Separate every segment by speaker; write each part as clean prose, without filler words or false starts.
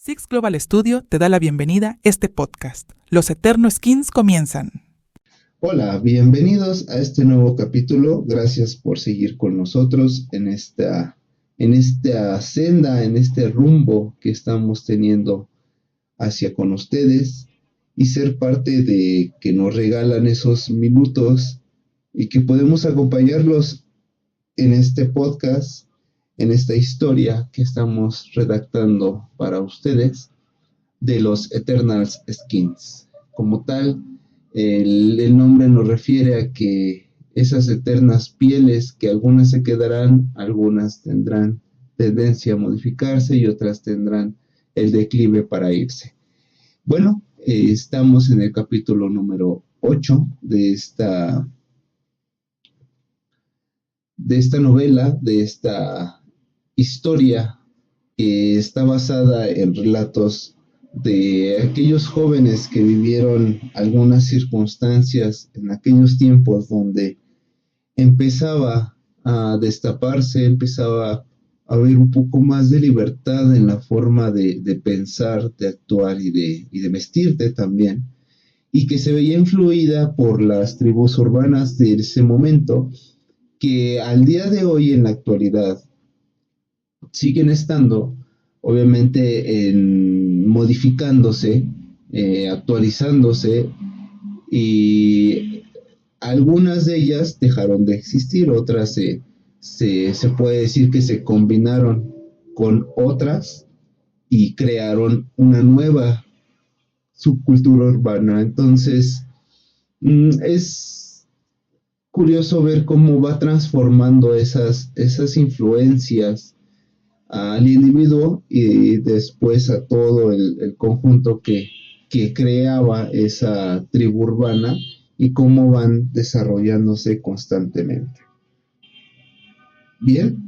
Speaker 1: Six Global Studio te da la bienvenida a este podcast. Los Eterno Skins comienzan.
Speaker 2: Hola, bienvenidos a este nuevo capítulo. Gracias por seguir con nosotros en esta senda, en este rumbo que estamos teniendo hacia con ustedes y ser parte de que nos regalan esos minutos y que podemos acompañarlos en este podcast, en esta historia que estamos redactando para ustedes de los Eternal Skins. Como tal, el nombre nos refiere a que esas eternas pieles, que algunas se quedarán, algunas tendrán tendencia a modificarse y otras tendrán el declive para irse. Bueno, estamos en el capítulo número 8 de esta novela, de esta historia que está basada en relatos de aquellos jóvenes que vivieron algunas circunstancias en aquellos tiempos donde empezaba a destaparse, empezaba a haber un poco más de libertad en la forma de pensar, de actuar y de vestirte también, y que se veía influida por las tribus urbanas de ese momento, que al día de hoy en la actualidad siguen estando, obviamente, modificándose, actualizándose, y algunas de ellas dejaron de existir, otras se puede decir que se combinaron con otras y crearon una nueva subcultura urbana. Entonces, es curioso ver cómo va transformando esas influencias al individuo y después a todo el conjunto que creaba esa tribu urbana y cómo van desarrollándose constantemente. Bien,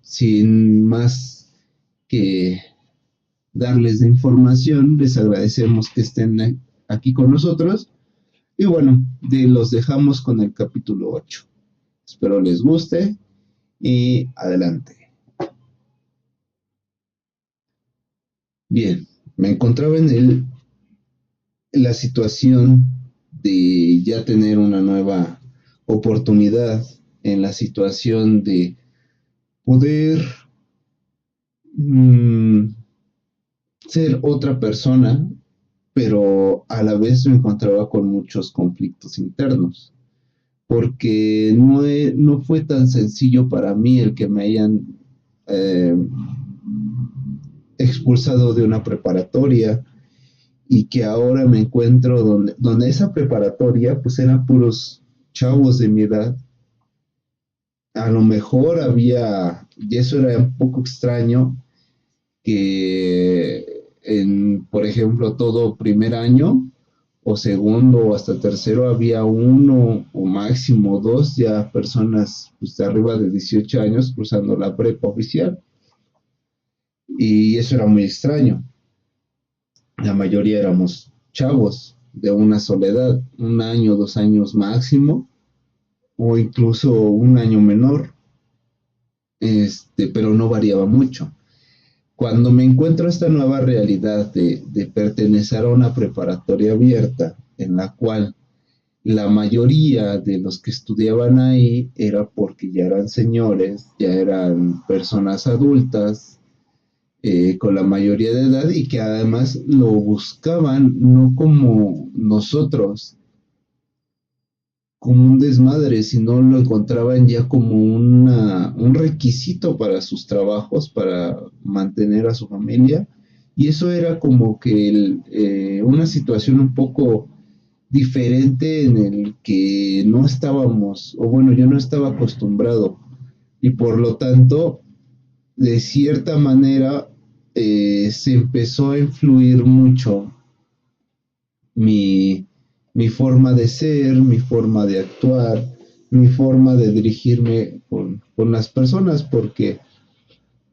Speaker 2: sin más que darles de información, les agradecemos que estén aquí con nosotros y bueno, los dejamos con el capítulo 8. Espero les guste. Y adelante. Bien, me encontraba en la situación de ya tener una nueva oportunidad, en la situación de poder ser otra persona, pero a la vez me encontraba con muchos conflictos internos, porque no fue tan sencillo para mí el que me hayan expulsado de una preparatoria y que ahora me encuentro donde esa preparatoria pues eran puros chavos de mi edad. A lo mejor había, y eso era un poco extraño, que por ejemplo, todo primer año o segundo o hasta tercero había uno o máximo dos ya personas pues, de arriba de 18 años cruzando la prepa oficial. Y eso era muy extraño. La mayoría éramos chavos de una sola edad, 1 año, 2 años máximo, o incluso 1 año menor, pero no variaba mucho. Cuando me encuentro esta nueva realidad de pertenecer a una preparatoria abierta, en la cual la mayoría de los que estudiaban ahí era porque ya eran señores, ya eran personas adultas, con la mayoría de edad, y que además lo buscaban no como nosotros, como un desmadre, sino lo encontraban ya como un requisito para sus trabajos, para mantener a su familia, y eso era como que una situación un poco diferente en el que no estábamos, o bueno, yo no estaba acostumbrado, y por lo tanto, de cierta manera, se empezó a influir mucho mi forma de ser, mi forma de actuar, mi forma de dirigirme con las personas, porque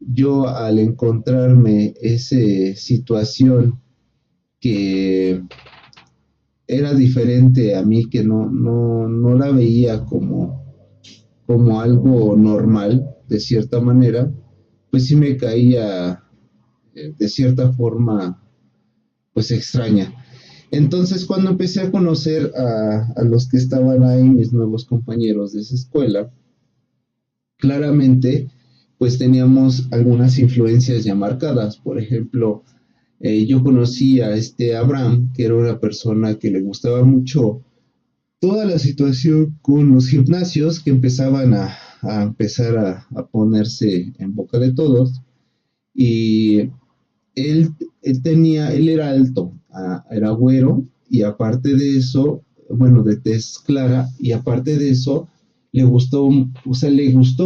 Speaker 2: yo al encontrarme esa situación que era diferente a mí, que no la veía como algo normal, de cierta manera, pues sí me caía de cierta forma pues extraña. Entonces cuando empecé a conocer a los que estaban ahí, mis nuevos compañeros de esa escuela, claramente pues teníamos algunas influencias ya marcadas. Por ejemplo, yo conocí a este Abraham, que era una persona que le gustaba mucho toda la situación con los gimnasios que empezaban a ponerse en boca de todos. Y él era alto, era güero, y aparte de eso, bueno, de tez clara, y aparte de eso, le gustó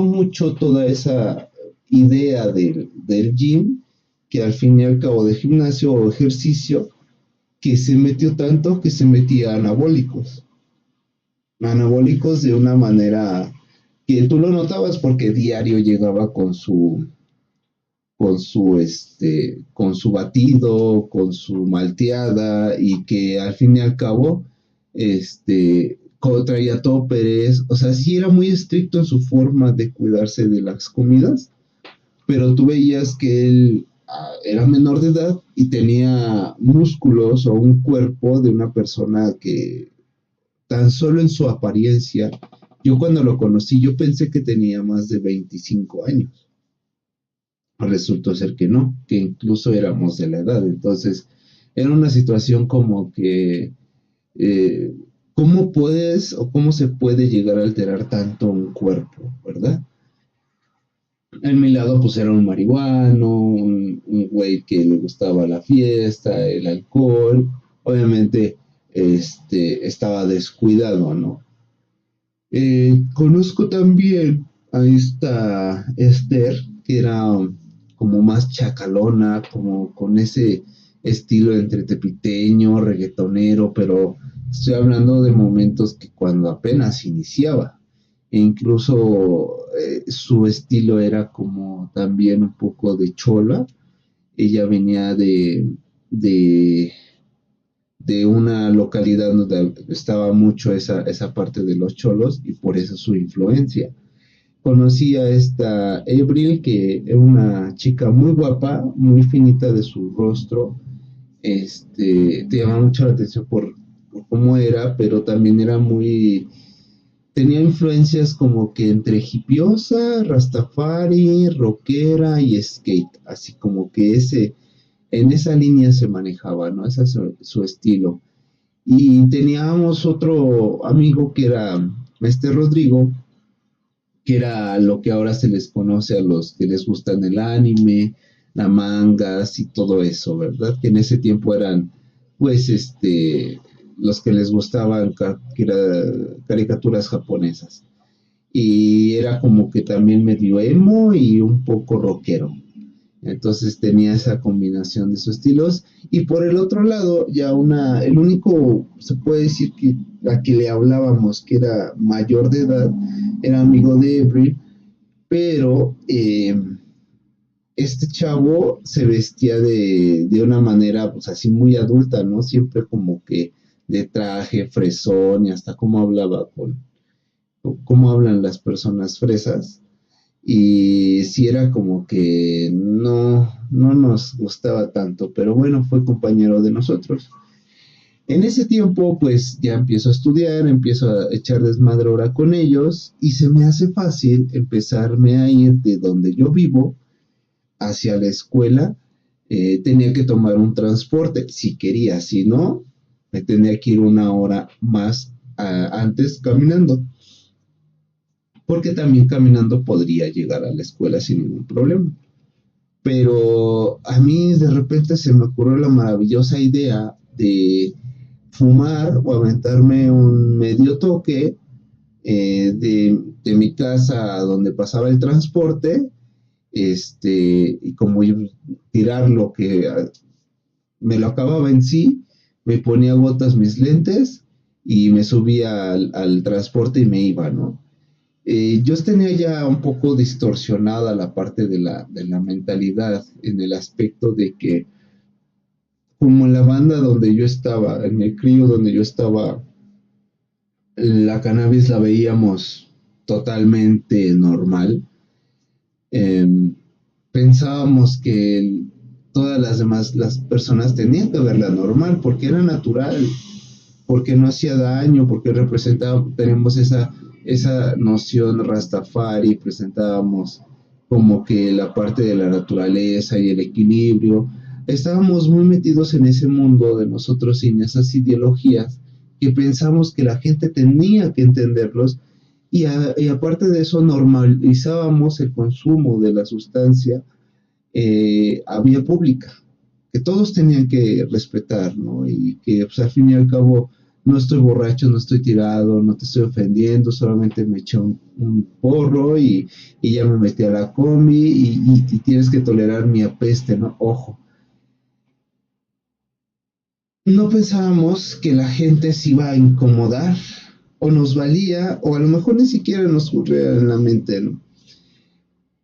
Speaker 2: mucho toda esa idea del gym, que al fin y al cabo de gimnasio o ejercicio, que se metió tanto que se metía anabólicos de una manera que tú lo notabas porque diario llegaba con su batido, con su malteada, y que al fin y al cabo, traía tóperes. O sea, sí era muy estricto en su forma de cuidarse de las comidas, pero tú veías que él era menor de edad y tenía músculos o un cuerpo de una persona que tan solo en su apariencia, yo cuando lo conocí, yo pensé que tenía más de 25 años. Resultó ser que no, que incluso éramos de la edad. Entonces, era una situación como que, eh, ¿cómo puedes o cómo se puede llegar a alterar tanto un cuerpo, verdad? En mi lado, pues era un marihuano, un güey que le gustaba la fiesta, el alcohol. Obviamente, estaba descuidado, ¿no? Conozco también a esta Esther, que era como más chacalona, como con ese estilo entre tepiteño, reggaetonero, pero estoy hablando de momentos que cuando apenas iniciaba. E incluso su estilo era como también un poco de chola. Ella venía de, de una localidad donde estaba mucho esa parte de los cholos, y por eso su influencia. Conocí a esta Abril, que era una chica muy guapa, muy finita de su rostro. Te llama mucho la atención por cómo era, pero también era tenía influencias como que entre hipiosa, rastafari, rockera y skate, así como que en esa línea se manejaba, ¿no? Ese es su estilo. Y teníamos otro amigo que era Rodrigo, que era lo que ahora se les conoce a los que les gustan el anime, la mangas y todo eso, ¿verdad? Que en ese tiempo eran, pues, los que les gustaban que era caricaturas japonesas. Y era como que también medio emo y un poco rockero. Entonces tenía esa combinación de sus estilos. Y por el otro lado, el único, se puede decir que a que le hablábamos, que era mayor de edad, era amigo de Avery, pero este chavo se vestía de una manera, pues así muy adulta, ¿no? Siempre como que de traje, fresón, y hasta cómo hablaba cómo hablan las personas fresas. Y sí era como que no nos gustaba tanto, pero bueno, fue compañero de nosotros. En ese tiempo, pues ya empiezo a estudiar, empiezo a echar desmadre ahora con ellos, y se me hace fácil empezarme a ir de donde yo vivo hacia la escuela. Tenía que tomar un transporte, si quería, si no, me tenía que ir una hora más antes caminando, porque también caminando podría llegar a la escuela sin ningún problema. Pero a mí de repente se me ocurrió la maravillosa idea de fumar o aventarme un medio toque de mi casa a donde pasaba el transporte, y como tirar lo que me lo acababa en sí, me ponía gotas mis lentes y me subía al transporte y me iba, ¿no? Yo tenía ya un poco distorsionada la parte de la mentalidad, en el aspecto de que, como en la banda donde yo estaba, en el crío donde yo estaba, la cannabis la veíamos totalmente normal. Eh, Pensábamos que todas las demás, las personas tenían que verla normal, porque era natural, porque no hacía daño, porque representaba, tenemos esa noción Rastafari, presentábamos como que la parte de la naturaleza y el equilibrio. Estábamos muy metidos en ese mundo de nosotros sin esas ideologías que pensamos que la gente tenía que entenderlos y aparte de eso normalizábamos el consumo de la sustancia a vía pública, que todos tenían que respetar, ¿no? Y que pues, al fin y al cabo no estoy borracho, no estoy tirado, no te estoy ofendiendo, solamente me eché un porro y ya me metí a la combi y tienes que tolerar mi apeste, ¿no? Ojo, no pensábamos que la gente se iba a incomodar o nos valía o a lo mejor ni siquiera nos ocurría en la mente, ¿no?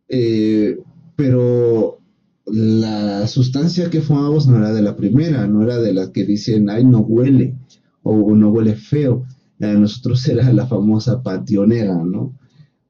Speaker 2: Eh, pero la sustancia que fumábamos no era de la primera, no era de la que dicen, ay, no huele o no huele feo. Nosotros era la famosa pationera, ¿no?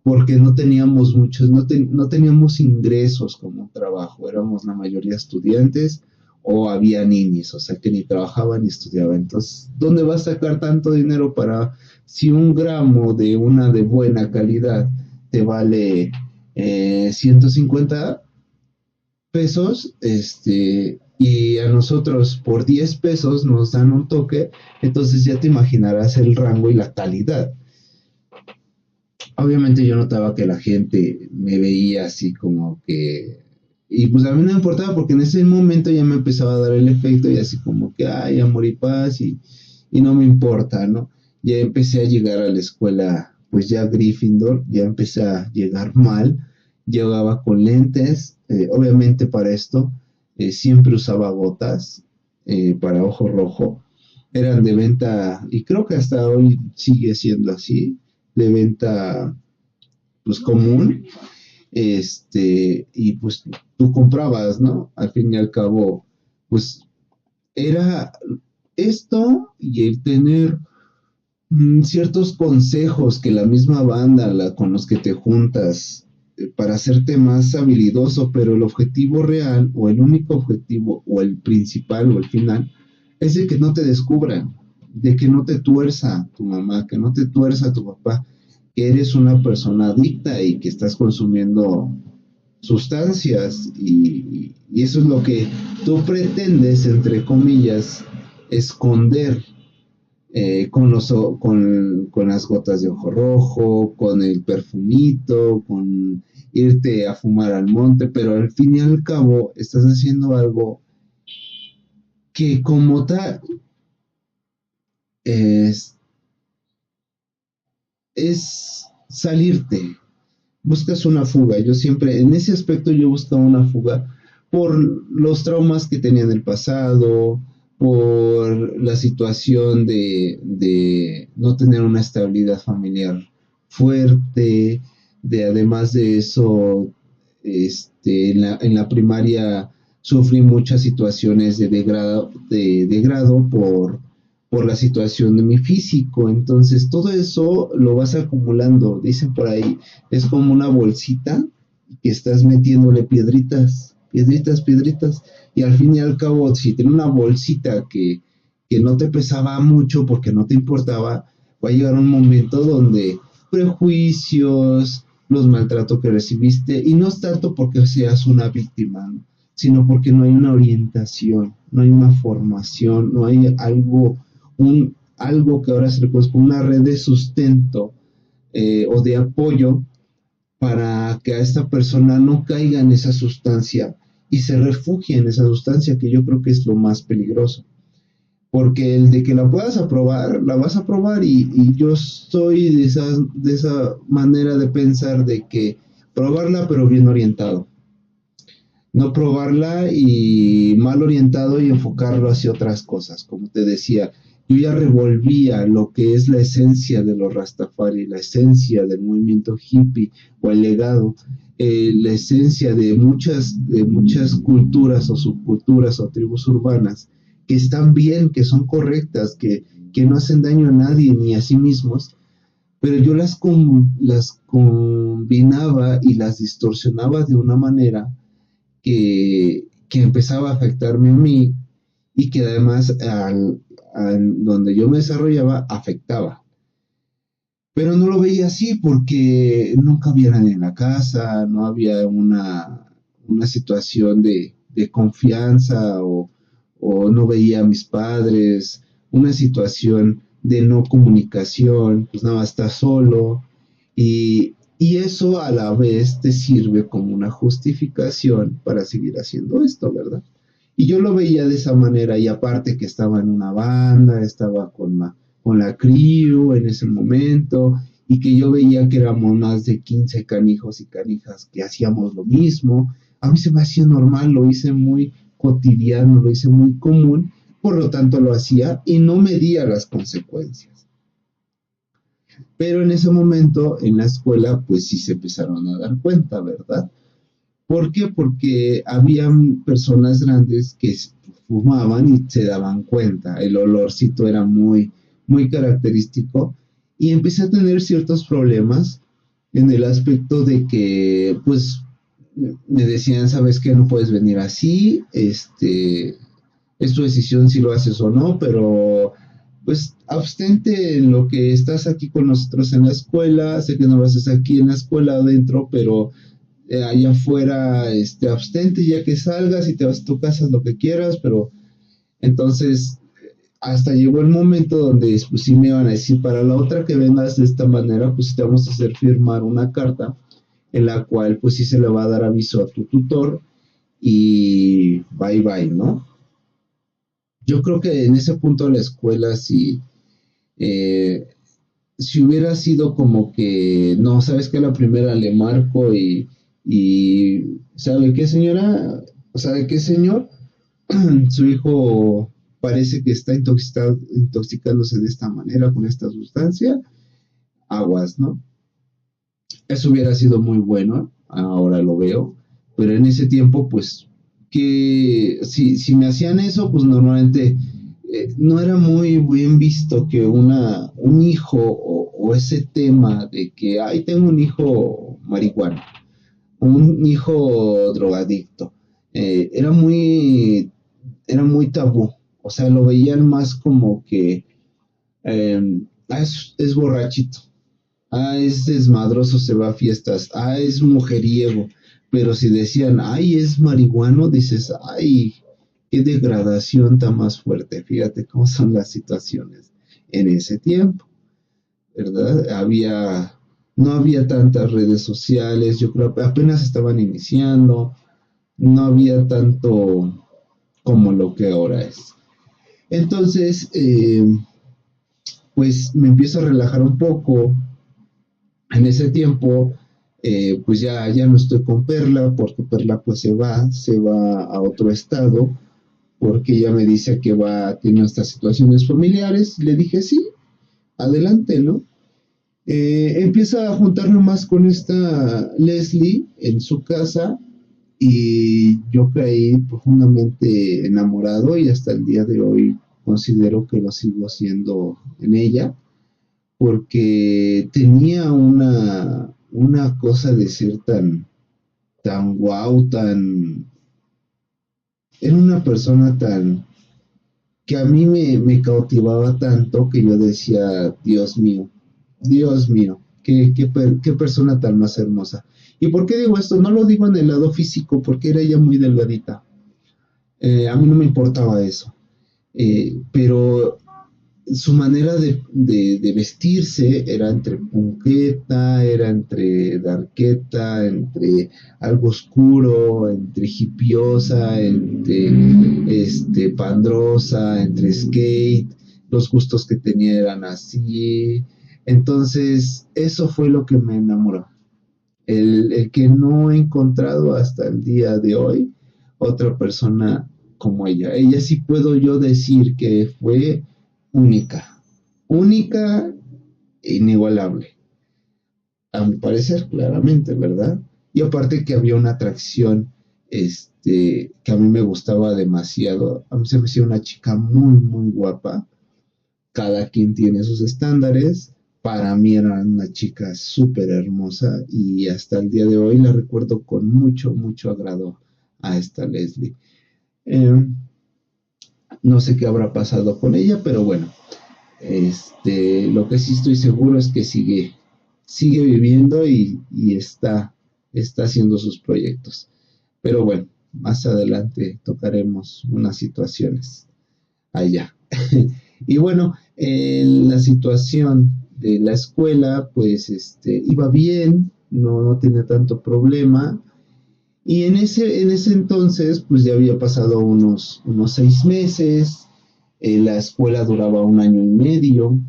Speaker 2: Porque no teníamos muchos, no teníamos ingresos como trabajo, éramos la mayoría estudiantes o había niños, o sea que ni trabajaban ni estudiaban. Entonces, ¿dónde vas a sacar tanto dinero para si un gramo de una de buena calidad te vale 150 pesos, y a nosotros por 10 pesos nos dan un toque, entonces ya te imaginarás el rango y la calidad. Obviamente yo notaba que la gente me veía así como que... Y pues a mí no me importaba porque en ese momento ya me empezaba a dar el efecto y así como que, ay, amor y paz y no me importa, ¿no? Ya empecé a llegar a la escuela, pues ya Gryffindor, ya empecé a llegar mal, llegaba con lentes, obviamente para esto siempre usaba gotas para ojo rojo, eran de venta, y creo que hasta hoy sigue siendo así, de venta pues común, y pues tú comprabas, ¿no? Al fin y al cabo, pues era esto y el tener ciertos consejos que la misma banda con los que te juntas para hacerte más habilidoso, pero el objetivo real o el único objetivo o el principal o el final es de que no te descubran, de que no te tuerza tu mamá, que no te tuerza tu papá, que eres una persona adicta y que estás consumiendo sustancias y eso es lo que tú pretendes, entre comillas, esconder con las gotas de ojo rojo, con el perfumito, con irte a fumar al monte, pero al fin y al cabo estás haciendo algo que como tal es, es salirte, buscas una fuga. Yo siempre, en ese aspecto, yo buscaba una fuga por los traumas que tenía en el pasado, por la situación de no tener una estabilidad familiar fuerte, de además de eso, en la primaria sufrí muchas situaciones de degrado por la situación de mi físico. Entonces, todo eso lo vas acumulando. Dicen por ahí, es como una bolsita que estás metiéndole piedritas, piedritas, piedritas. Y al fin y al cabo, si tienes una bolsita que no te pesaba mucho porque no te importaba, va a llegar un momento donde prejuicios, los maltratos que recibiste, y no es tanto porque seas una víctima, ¿no? Sino porque no hay una orientación, no hay una formación, no hay algo que ahora se le conoce como una red de sustento o de apoyo para que a esta persona no caiga en esa sustancia y se refugie en esa sustancia, que yo creo que es lo más peligroso. Porque el de que la puedas aprobar, la vas a aprobar y yo soy de esa manera de pensar de que probarla pero bien orientado. No probarla y mal orientado y enfocarlo hacia otras cosas. Como te decía, yo ya revolvía lo que es la esencia de los Rastafari, la esencia del movimiento hippie o el legado, la esencia de muchas culturas o subculturas o tribus urbanas que están bien, que son correctas, que no hacen daño a nadie ni a sí mismos, pero yo las combinaba y las distorsionaba de una manera que que empezaba a afectarme a mí y que además donde yo me desarrollaba afectaba. Pero no lo veía así porque nunca había nadie en la casa, no había una situación de confianza o no veía a mis padres, una situación de no comunicación, pues nada, estás solo y eso a la vez te sirve como una justificación para seguir haciendo esto, ¿verdad? Y yo lo veía de esa manera y aparte que estaba en una banda, estaba con la crew en ese momento y que yo veía que éramos más de 15 canijos y canijas que hacíamos lo mismo. A mí se me hacía normal, lo hice muy cotidiano, lo hice muy común, por lo tanto lo hacía y no medía las consecuencias. Pero en ese momento en la escuela pues sí se empezaron a dar cuenta, ¿verdad? ¿Por qué? Porque habían personas grandes que fumaban y se daban cuenta. El olorcito era muy, muy característico y empecé a tener ciertos problemas en el aspecto de que, pues, me decían, ¿sabes qué? No puedes venir así, es tu decisión si lo haces o no, pero pues abstente en lo que estás aquí con nosotros en la escuela, sé que no lo haces aquí en la escuela adentro, pero allá afuera, abstente ya que salgas y te vas a tu casa, lo que quieras, pero entonces hasta llegó el momento donde pues sí me iban a decir, para la otra que vengas de esta manera, pues te vamos a hacer firmar una carta en la cual pues sí se le va a dar aviso a tu tutor y bye bye, ¿no? Yo creo que en ese punto de la escuela sí, eh, si hubiera sido como que, no, sabes que la primera le marco ¿sabe qué señora? ¿Sabe qué señor? Su hijo parece que está intoxicándose de esta manera con esta sustancia, aguas, ¿no? Eso hubiera sido muy bueno, ahora lo veo, pero en ese tiempo, pues, que si me hacían eso, pues normalmente no era muy bien visto que un hijo o ese tema de que, ay, tengo un hijo marihuana, un hijo drogadicto, eh, era muy, era muy tabú, o sea, lo veían más como que, es borrachito, es desmadroso, se va a fiestas, es mujeriego, pero si decían, ay, es marihuano, dices, ay, qué degradación tan más fuerte, fíjate cómo son las situaciones en ese tiempo, ¿verdad? No había tantas redes sociales, yo creo que apenas estaban iniciando, no había tanto como lo que ahora es. Entonces, pues me empiezo a relajar un poco, en ese tiempo, pues ya no estoy con Perla, porque Perla pues se va a otro estado, porque ella me dice que tiene estas situaciones familiares. Le dije, sí, adelante, ¿no? Empieza a juntarme más con esta Leslie en su casa y yo caí profundamente enamorado y hasta el día de hoy considero que lo sigo siendo en ella porque tenía una cosa de ser tan guau, era una persona que a mí me cautivaba tanto que yo decía, Dios mío, qué persona tan más hermosa. ¿Y por qué digo esto? No lo digo en el lado físico, porque era ella muy delgadita. A mí no me importaba eso. Pero su manera de vestirse era entre punqueta, era entre darqueta, entre algo oscuro, entre hipiosa, entre pandrosa, entre skate, los gustos que tenía eran así. Entonces, eso fue lo que me enamoró. El que no he encontrado hasta el día de hoy otra persona como ella. Ella sí puedo yo decir que fue única, única e inigualable, a mi parecer, claramente, ¿verdad? Y aparte que había una atracción, que a mí me gustaba demasiado, a mí se me hacía una chica muy, muy guapa, cada quien tiene sus estándares, para mí era una chica súper hermosa y hasta el día de hoy la recuerdo con mucho, mucho agrado a esta Leslie. Eh, no sé qué habrá pasado con ella, pero bueno, lo que sí estoy seguro es que sigue viviendo y está haciendo sus proyectos. Pero bueno, más adelante tocaremos unas situaciones allá. Y bueno, la situación de la escuela, pues iba bien, no tenía tanto problema. Y en ese entonces, pues ya había pasado unos 6 meses, la escuela duraba 1 año y medio,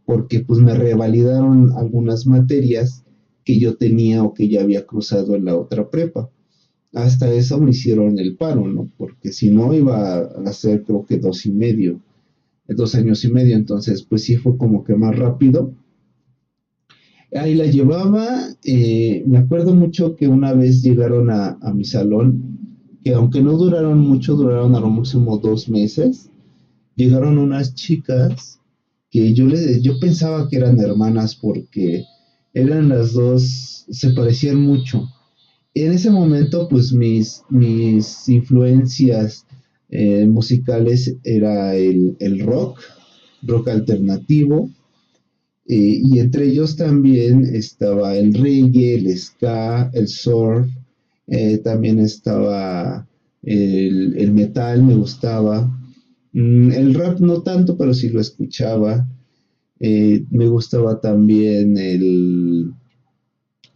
Speaker 2: porque pues me revalidaron algunas materias que yo tenía o que ya había cruzado en la otra prepa. Hasta eso me hicieron el paro, ¿no? Porque si no iba a ser creo que 2 y medio, 2 años y medio, entonces pues sí fue como que más rápido. Ahí la llevaba, me acuerdo mucho que una vez llegaron a mi salón, que aunque no duraron mucho, duraron a lo máximo 2 meses, llegaron unas chicas que yo pensaba que eran hermanas porque eran las dos, se parecían mucho. En ese momento, pues mis influencias musicales era el rock alternativo, y entre ellos también estaba el reggae, el ska, el surf, también estaba el metal, me gustaba. El rap no tanto, pero sí lo escuchaba. Me gustaba también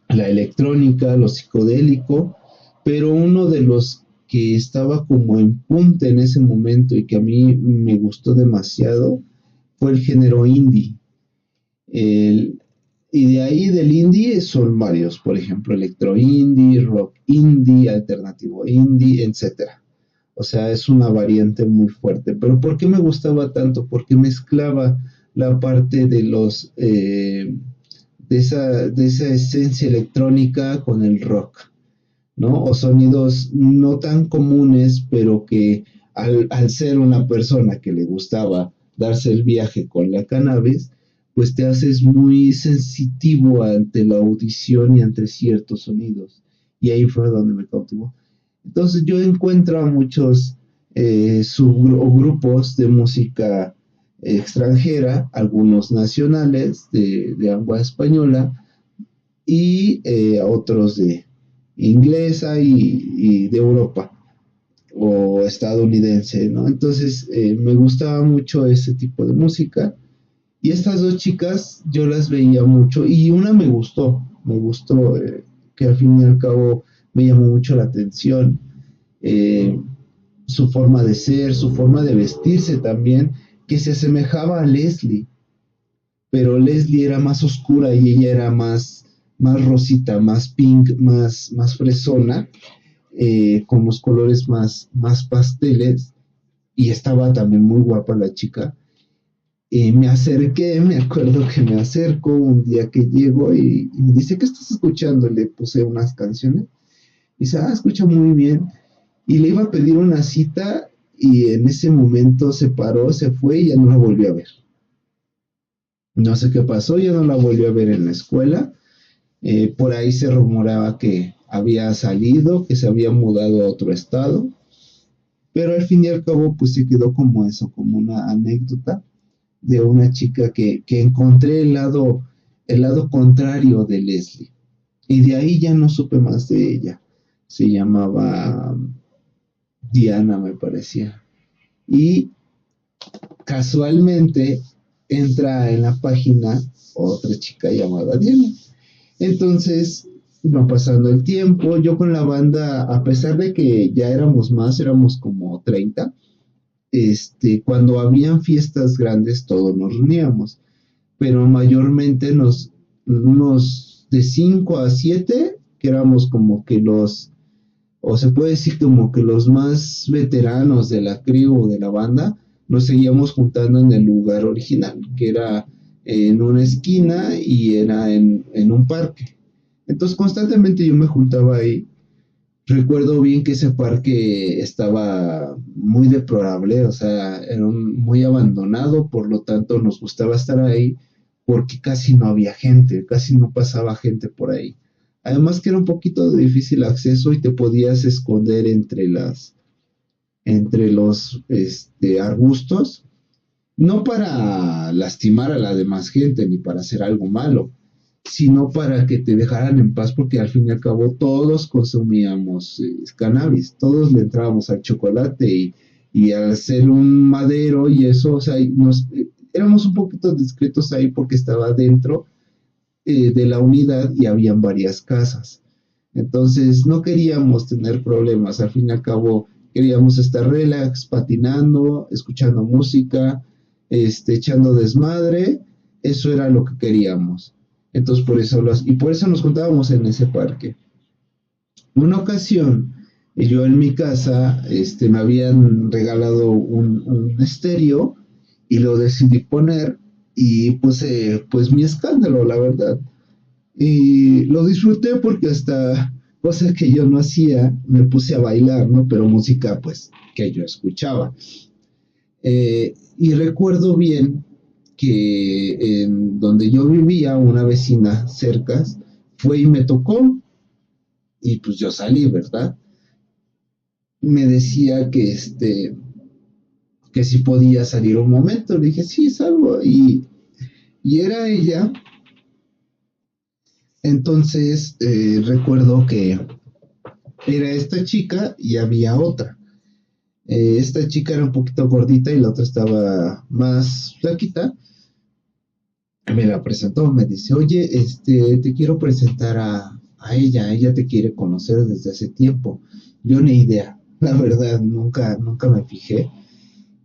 Speaker 2: la electrónica, lo psicodélico, pero uno de los que estaba como en punta en ese momento y que a mí me gustó demasiado fue el género indie. El, y de ahí del indie son varios, por ejemplo, electro indie, rock indie, alternativo indie, etcétera. O sea, es una variante muy fuerte. Pero ¿por qué me gustaba tanto? Porque mezclaba la parte de esa esencia electrónica con el rock, ¿no? O sonidos no tan comunes, pero que al ser una persona que le gustaba darse el viaje con la cannabis, pues te haces muy sensitivo ante la audición y ante ciertos sonidos. Y ahí fue donde me cautivó. Entonces yo encuentro a muchos subgrupos de música extranjera, algunos nacionales de lengua española y otros de inglesa y de Europa o estadounidense, ¿no? Entonces me gustaba mucho ese tipo de música y estas dos chicas yo las veía mucho y una me gustó, que al fin y al cabo me llamó mucho la atención, eh, su forma de ser, su forma de vestirse también, que se asemejaba a Leslie, pero Leslie era más oscura y ella era más rosita, más pink, más fresona, con los colores más pasteles, y estaba también muy guapa la chica. Me acerqué, me acuerdo que me acerco un día que llego y me dice, ¿qué estás escuchando? Le puse unas canciones. Y dice, escucha muy bien. Y le iba a pedir una cita y en ese momento se paró, se fue y ya no la volvió a ver. No sé qué pasó, ya no la volvió a ver en la escuela. Por ahí se rumoraba que había salido, que se había mudado a otro estado, pero al fin y al cabo pues se quedó como eso, como una anécdota de una chica que encontré el lado contrario de Leslie. Y de ahí ya no supe más de ella. Se llamaba Diana, me parecía. Y casualmente entra en la página otra chica llamada Diana. Entonces, va pasando el tiempo, yo con la banda, a pesar de que ya éramos más, éramos como 30, cuando habían fiestas grandes todos nos reuníamos, pero mayormente unos de 5 a 7, que éramos como que o se puede decir como que los más veteranos de la crew o de la banda, nos seguíamos juntando en el lugar original, que era en una esquina y era en un parque. Entonces constantemente yo me juntaba ahí. Recuerdo bien que ese parque estaba muy deplorable, o sea, era muy abandonado, por lo tanto nos gustaba estar ahí porque casi no había gente, casi no pasaba gente por ahí. Además que era un poquito de difícil acceso y te podías esconder entre entre los arbustos, no para lastimar a la demás gente ni para hacer algo malo, sino para que te dejaran en paz, porque al fin y al cabo todos consumíamos cannabis, todos le entrábamos al chocolate y al ser un madero y eso, o sea, éramos un poquito discretos ahí porque estaba dentro de la unidad y habían varias casas. Entonces no queríamos tener problemas, al fin y al cabo queríamos estar relax, patinando, escuchando música, echando desmadre, eso era lo que queríamos. Entonces por eso nos juntábamos en ese parque. Una ocasión, yo en mi casa, me habían regalado un estéreo y lo decidí poner y puse pues mi escándalo, la verdad. Y lo disfruté porque hasta cosas que yo no hacía, me puse a bailar, ¿no? Pero música pues que yo escuchaba. Y recuerdo bien que en donde yo vivía, una vecina cerca, fue y me tocó y pues yo salí, ¿verdad? Me decía que si podía salir un momento, le dije, sí, salgo, y era ella. Entonces recuerdo que era esta chica y había otra. Esta chica era un poquito gordita y la otra estaba más flaquita. Me la presentó, me dice, oye, te quiero presentar a ella te quiere conocer desde hace tiempo. Yo ni idea, la verdad, nunca me fijé.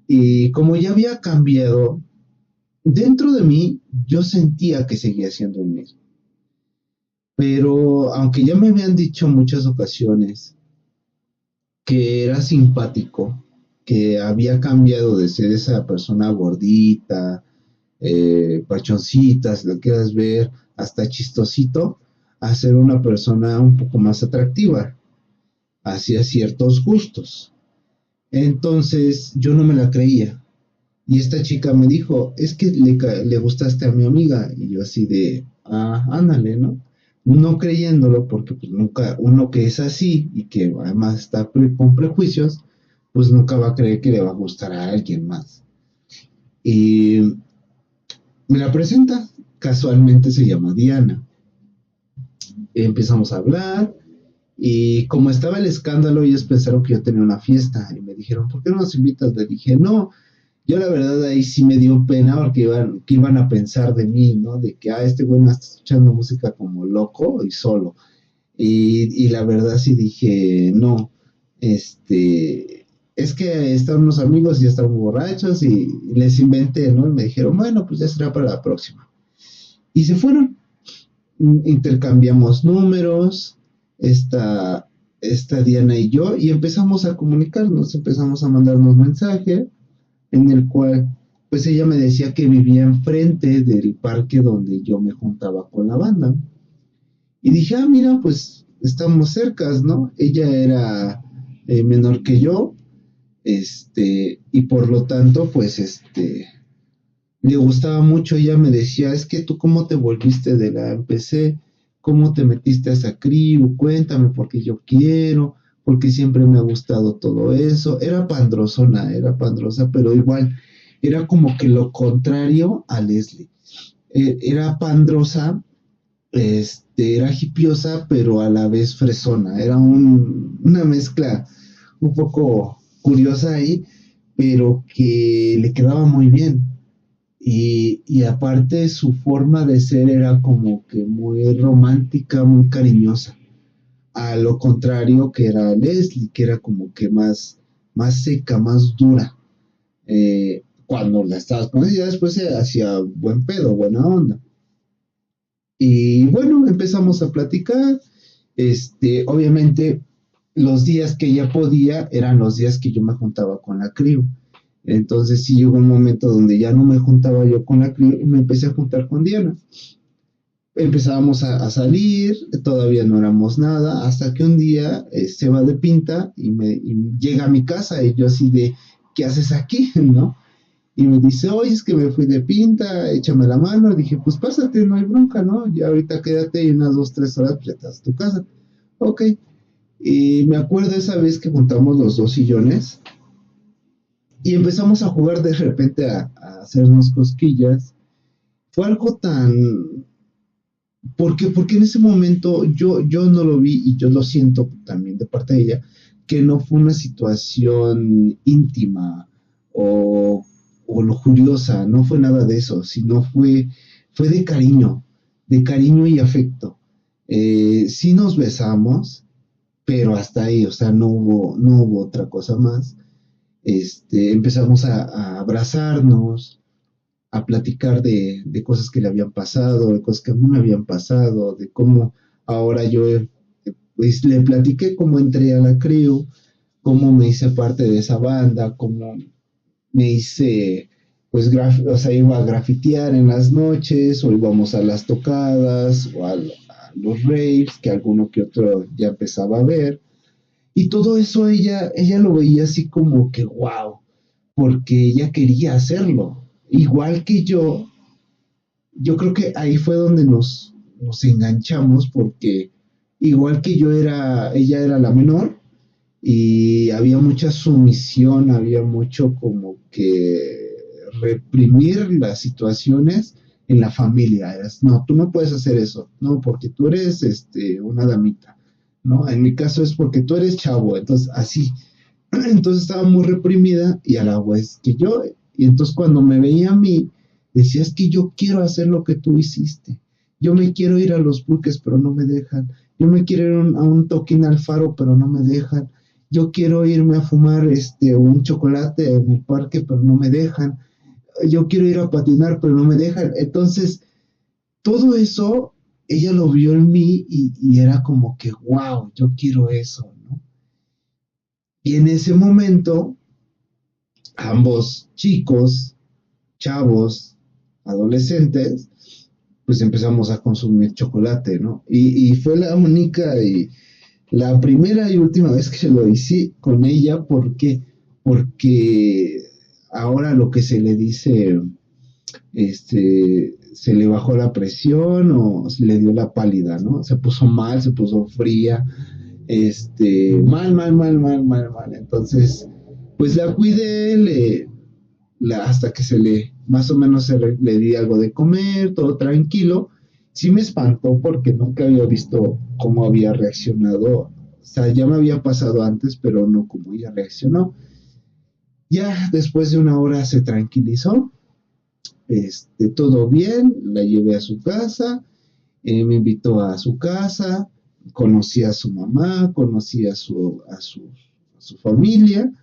Speaker 2: Y como ya había cambiado, dentro de mí yo sentía que seguía siendo el mismo. Pero aunque ya me habían dicho muchas ocasiones que era simpático, que había cambiado de ser esa persona gordita, pachoncita, si lo quieras ver, hasta chistosito, a ser una persona un poco más atractiva, hacia ciertos gustos. Entonces yo no me la creía. Y esta chica me dijo, es que le gustaste a mi amiga. Y yo así de, ándale, ¿no? No creyéndolo porque pues nunca, uno que es así y que además está con prejuicios, pues nunca va a creer que le va a gustar a alguien más. Y me la presenta, casualmente se llama Diana. Empezamos a hablar y como estaba el escándalo, ellos pensaron que yo tenía una fiesta y me dijeron, ¿por qué no nos invitas? Le dije, no, yo la verdad ahí sí me dio pena porque que iban a pensar de mí, ¿no? De que, este güey me está escuchando música como loco y solo. Y la verdad sí dije, no, es que estaban unos amigos y ya estaban borrachos y les inventé, ¿no? Y me dijeron, bueno, pues ya será para la próxima. Y se fueron, intercambiamos números, esta, esta Diana y yo, y empezamos a comunicarnos, empezamos a mandarnos mensajes en el cual pues ella me decía que vivía enfrente del parque donde yo me juntaba con la banda. Y dije, mira, pues estamos cercas, ¿no? Ella era menor que yo, y por lo tanto, pues, le gustaba mucho. Ella me decía, es que tú cómo te volviste de la MPC, cómo te metiste a esa crew, cuéntame, porque yo quiero, porque siempre me ha gustado todo eso. Era pandrosa, pero igual era como que lo contrario a Leslie. Era pandrosa, era hipiosa, pero a la vez fresona. Era una mezcla un poco curiosa ahí, pero que le quedaba muy bien. Y aparte su forma de ser era como que muy romántica, muy cariñosa. A lo contrario que era Leslie, que era como que más seca, más dura. Cuando la estabas con ella, después se hacía buen pedo, buena onda. Y bueno, empezamos a platicar. Obviamente, los días que ella podía eran los días que yo me juntaba con la crew. Entonces sí llegó un momento donde ya no me juntaba yo con la crew y me empecé a juntar con Diana. Empezábamos a salir, todavía no éramos nada, hasta que un día se va de pinta y llega a mi casa y yo así de, ¿qué haces aquí? ¿No? Y me dice, oye, es que me fui de pinta, échame la mano. Dije, pues pásate, no hay bronca, ¿no? Ya ahorita quédate y unas 2, 3 horas, pues ya estás a tu casa. Ok. Y me acuerdo esa vez que juntamos los 2 sillones. Y empezamos a jugar de repente a hacernos cosquillas. Fue algo tan... Porque en ese momento yo no lo vi y yo lo siento también de parte de ella, que no fue una situación íntima o, o lujuriosa, no fue nada de eso, sino fue de cariño y afecto. Sí nos besamos, pero hasta ahí, o sea, no hubo otra cosa más. Empezamos a abrazarnos, a platicar de cosas que le habían pasado, de cosas que a mí me habían pasado, de cómo ahora yo, pues le platiqué cómo entré a la crew, cómo me hice parte de esa banda, cómo me hice, pues, o sea, iba a grafitear en las noches, o íbamos a las tocadas, a los raves, que alguno que otro ya empezaba a ver. Y todo eso ella lo veía así como que wow, porque ella quería hacerlo. Igual que yo creo que ahí fue donde nos enganchamos, porque igual que yo ella era la menor y había mucha sumisión, había mucho como que reprimir las situaciones en la familia. No, tú no puedes hacer eso, no, porque tú eres una damita, ¿no? En mi caso es porque tú eres chavo, entonces así. Entonces estaba muy reprimida y a la vez que yo, y entonces cuando me veía a mí, decía, es que yo quiero hacer lo que tú hiciste. Yo me quiero ir a los buques, pero no me dejan. Yo me quiero ir a un toquín al faro, pero no me dejan. Yo quiero irme a fumar un chocolate en el parque, pero no me dejan. Yo quiero ir a patinar, pero no me dejan. Entonces, todo eso, ella lo vio en mí y era como que, wow, yo quiero eso, ¿no? Y en ese momento, ambos chicos, chavos, adolescentes, pues empezamos a consumir chocolate, ¿no? Y fue la única y la primera y última vez que lo hice con ella, porque ahora lo que se le dice, se le bajó la presión o se le dio la pálida, ¿no? Se puso mal, se puso fría, mal. Entonces, pues la cuidé, hasta que más o menos le di algo de comer, todo tranquilo. Sí me espantó porque nunca había visto cómo había reaccionado. O sea, ya me había pasado antes, pero no como ella reaccionó. Ya después de una hora se tranquilizó, todo bien, la llevé a su casa, me invitó a su casa, conocí a su mamá, conocí a su familia,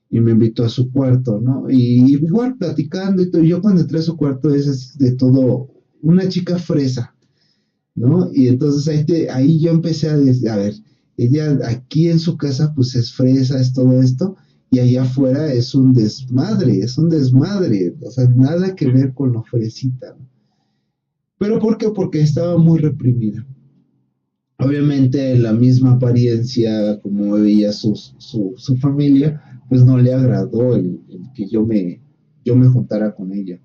Speaker 2: y me invitó a su cuarto, ¿no? Y igual platicando y todo. Yo cuando entré a su cuarto es así de todo una chica fresa, ¿no? Y entonces ahí yo empecé a decir, a ver, ella aquí en su casa pues es fresa, es todo esto, y allá afuera es un desmadre, o sea, nada que ver con lo fresita, ¿no? ¿Pero por qué? Porque estaba muy reprimida. Obviamente la misma apariencia, como veía su familia, pues no le agradó el que yo me juntara con ella.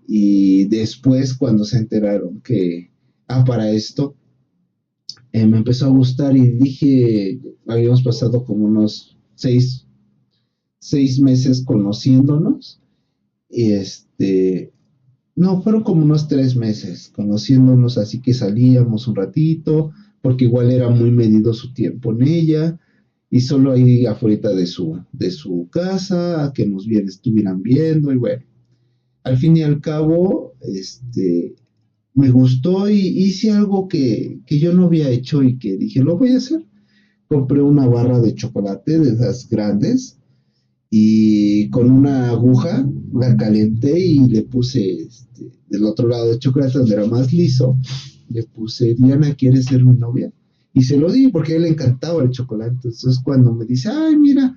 Speaker 2: Y después cuando se enteraron que, para esto, me empezó a gustar y dije, habíamos pasado como unos 6 meses conociéndonos y no, fueron como unos 3 meses conociéndonos, así que salíamos un ratito, porque igual era muy medido su tiempo en ella, y solo ahí afuera de su casa, a que estuvieran viendo, y bueno, al fin y al cabo, me gustó y hice algo que yo no había hecho y que dije, lo voy a hacer. Compré una barra de chocolate de esas grandes y con una aguja la calenté y le puse del otro lado de chocolate donde era más liso, le puse, Diana, ¿quieres ser mi novia? Y se lo di porque a él le encantaba el chocolate. Entonces cuando me dice, ay, mira,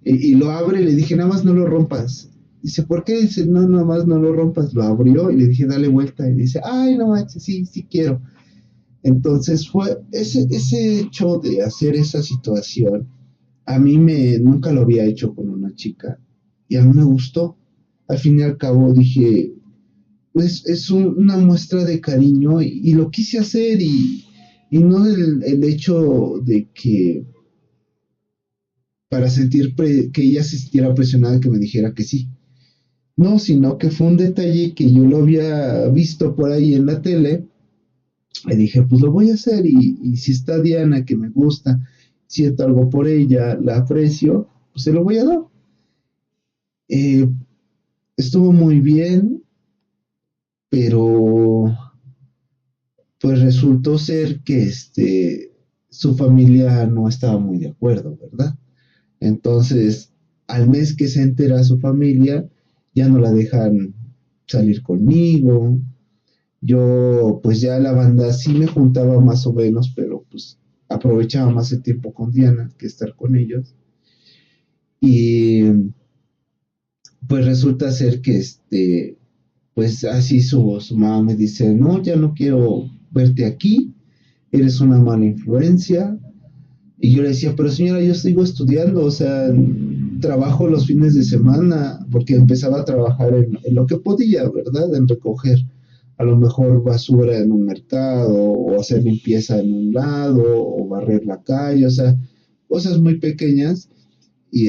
Speaker 2: y lo abre, le dije, nada más no lo rompas. Dice, ¿por qué? Dice, no, nada más no lo rompas. Lo abrió y le dije, dale vuelta. Y dice, ay, no manches, sí, sí quiero. Entonces fue ese hecho de hacer esa situación, a mí nunca lo había hecho con una chica y a mí me gustó. Al fin y al cabo dije, pues es una muestra de cariño y lo quise hacer y no el hecho de que para sentir que ella se sintiera presionada que me dijera que sí. No, sino que fue un detalle que yo lo había visto por ahí en la tele. Le dije, pues lo voy a hacer y si está Diana que me gusta, siento algo por ella, la aprecio, pues se lo voy a dar. Eh, Estuvo muy bien, pero pues resultó ser que su familia no estaba muy de acuerdo, ¿verdad? Entonces, al mes que se entera su familia, ya no la dejan salir conmigo. Yo, pues ya la banda sí me juntaba más o menos, pero pues aprovechaba más el tiempo con Diana que estar con ellos. Y pues resulta ser que pues así su mamá me dice, no, ya no quiero verte aquí, eres una mala influencia. Y yo le decía, pero señora, yo sigo estudiando, o sea, trabajo los fines de semana, porque empezaba a trabajar en lo que podía, ¿verdad? En recoger a lo mejor basura en un mercado, o hacer limpieza en un lado, o barrer la calle, o sea, cosas muy pequeñas. Y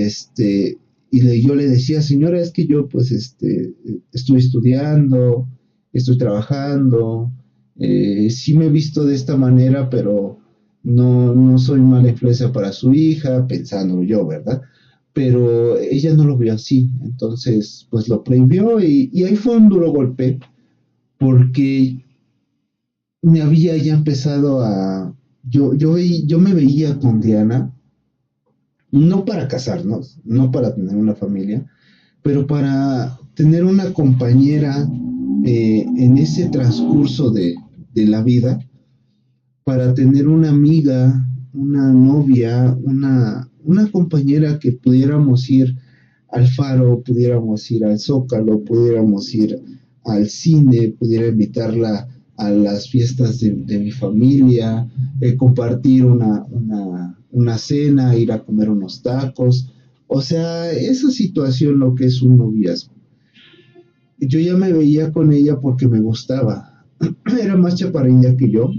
Speaker 2: yo le decía, señora, es que yo pues estoy estudiando, estoy trabajando, sí me he visto de esta manera, pero no soy mala influencia para su hija, pensándolo yo, ¿verdad? Pero ella no lo vio así, entonces pues lo prohibió y ahí fue un duro golpe, porque me había ya empezado yo me veía con Diana, no para casarnos, no para tener una familia, pero para tener una compañera en ese transcurso de la vida, para tener una amiga, una novia, una compañera que pudiéramos ir al Faro, pudiéramos ir al Zócalo, pudiéramos ir al cine, pudiera invitarla a las fiestas de mi familia, compartir una cena, ir a comer unos tacos. O sea, esa situación, lo que es un noviazgo. Yo ya me veía con ella porque me gustaba. Era más chaparrilla que yo.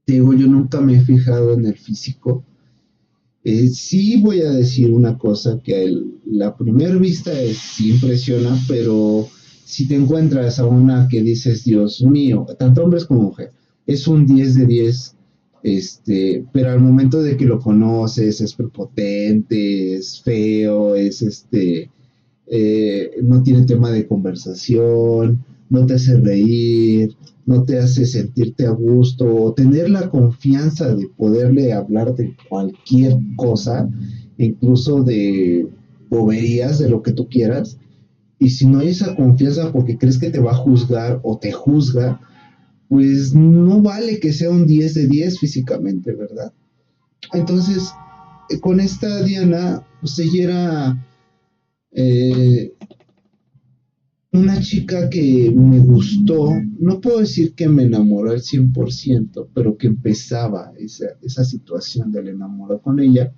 Speaker 2: Te digo, yo nunca me he fijado en el físico. Sí voy a decir una cosa, que la primera vista sí impresiona, pero si te encuentras a una que dices, Dios mío, tanto hombres como mujeres, es un 10 de 10, pero al momento de que lo conoces es prepotente, es feo, no tiene tema de conversación, no te hace reír, no te hace sentirte a gusto, o tener la confianza de poderle hablar de cualquier cosa, incluso de boberías, de lo que tú quieras. Y si no hay esa confianza porque crees que te va a juzgar o te juzga, pues no vale que sea un 10 de 10 físicamente, ¿verdad? Entonces, con esta Diana, pues ella era eh, una chica que me gustó, no puedo decir que me enamoró al 100%, pero que empezaba esa situación del enamorado con ella,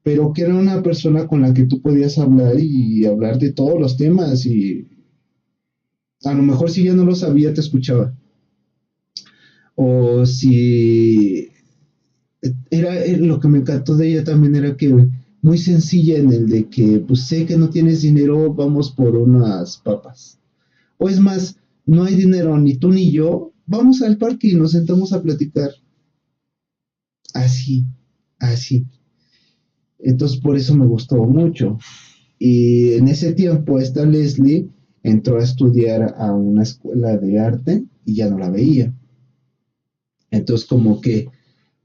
Speaker 2: pero que era una persona con la que tú podías hablar y hablar de todos los temas y a lo mejor si ya no lo sabía te escuchaba. O si lo que me encantó de ella también era que muy sencilla en el de que pues sé que no tienes dinero, vamos por unas papas. O es más, no hay dinero ni tú ni yo, vamos al parque y nos sentamos a platicar. Así, así. Entonces por eso me gustó mucho. Y en ese tiempo esta Leslie entró a estudiar a una escuela de arte y ya no la veía. Entonces como que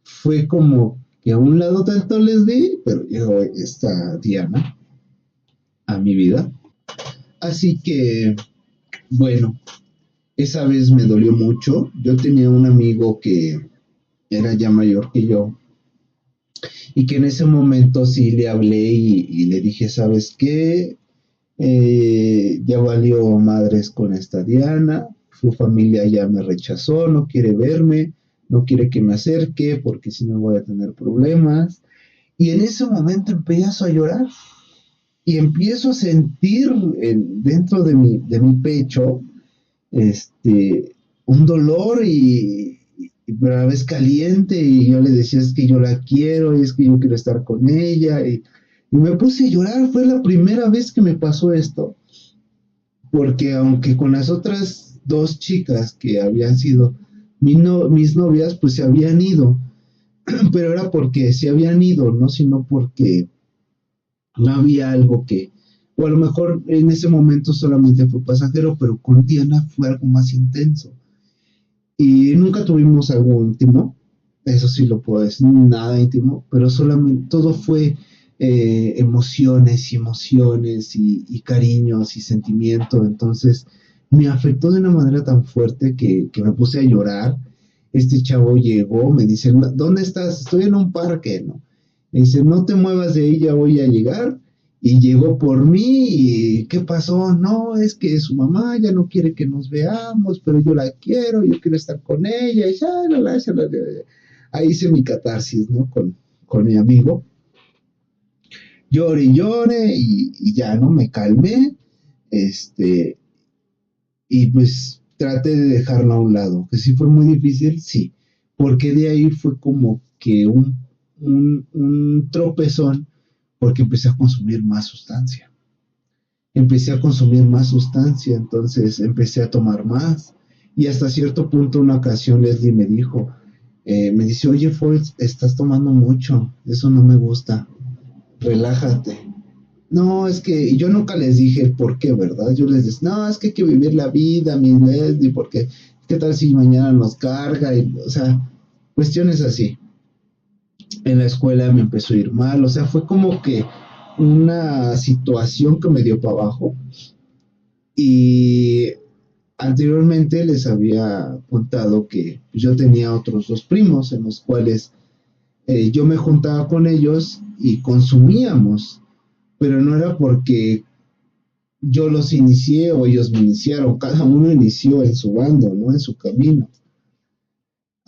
Speaker 2: fue como que a un lado tanto Leslie, pero llegó esta Diana a mi vida. Así que, bueno, esa vez me dolió mucho. Yo tenía un amigo que era ya mayor que yo y que en ese momento sí le hablé y le dije, ¿sabes qué? Ya valió madres con esta Diana, su familia ya me rechazó, no quiere verme, no quiere que me acerque porque si no voy a tener problemas. Y en ese momento empiezo a llorar y empiezo a sentir dentro de mi pecho un dolor pero a la vez caliente, y yo le decía, es que yo la quiero, y es que yo quiero estar con ella, y me puse a llorar. Fue la primera vez que me pasó esto, porque aunque con las otras dos chicas que habían sido mis novias, pues se habían ido, pero era porque se habían ido, no sino porque no había algo que, o a lo mejor en ese momento solamente fue pasajero, pero con Diana fue algo más intenso. Y nunca tuvimos algo íntimo, eso sí lo puedo decir, nada íntimo, pero solamente todo fue emociones y emociones y cariños y sentimiento. Entonces me afectó de una manera tan fuerte que me puse a llorar. Este chavo llegó, me dice, ¿dónde estás? Estoy en un parque, ¿no? Me dice, no te muevas de ahí, ya voy a llegar. Y llegó por mí y ¿qué pasó? No, es que su mamá ya no quiere que nos veamos, pero yo la quiero, yo quiero estar con ella. Y ya, ahí hice mi catarsis, ¿no? Con mi amigo. Llore y llore y ya, ¿no? Me calmé, este, y pues traté de dejarlo a un lado. Que sí fue muy difícil, sí, porque de ahí fue como que un tropezón, porque empecé a consumir más sustancia. Empecé a consumir más sustancia, entonces empecé a tomar más. Y hasta cierto punto, una ocasión, Leslie me dijo, me dice, oye, Forrest, estás tomando mucho, eso no me gusta, relájate. No, es que yo nunca les dije el por qué, ¿verdad? Yo les decía, no, es que hay que vivir la vida, mi Leslie, porque qué tal si mañana nos carga, y, o sea, cuestiones así. En la escuela me empezó a ir mal, o sea, fue como que una situación que me dio para abajo. Y anteriormente les había contado que yo tenía otros dos primos en los cuales yo me juntaba con ellos y consumíamos, pero no era porque yo los inicié o ellos me iniciaron, cada uno inició en su bando, ¿no? En su camino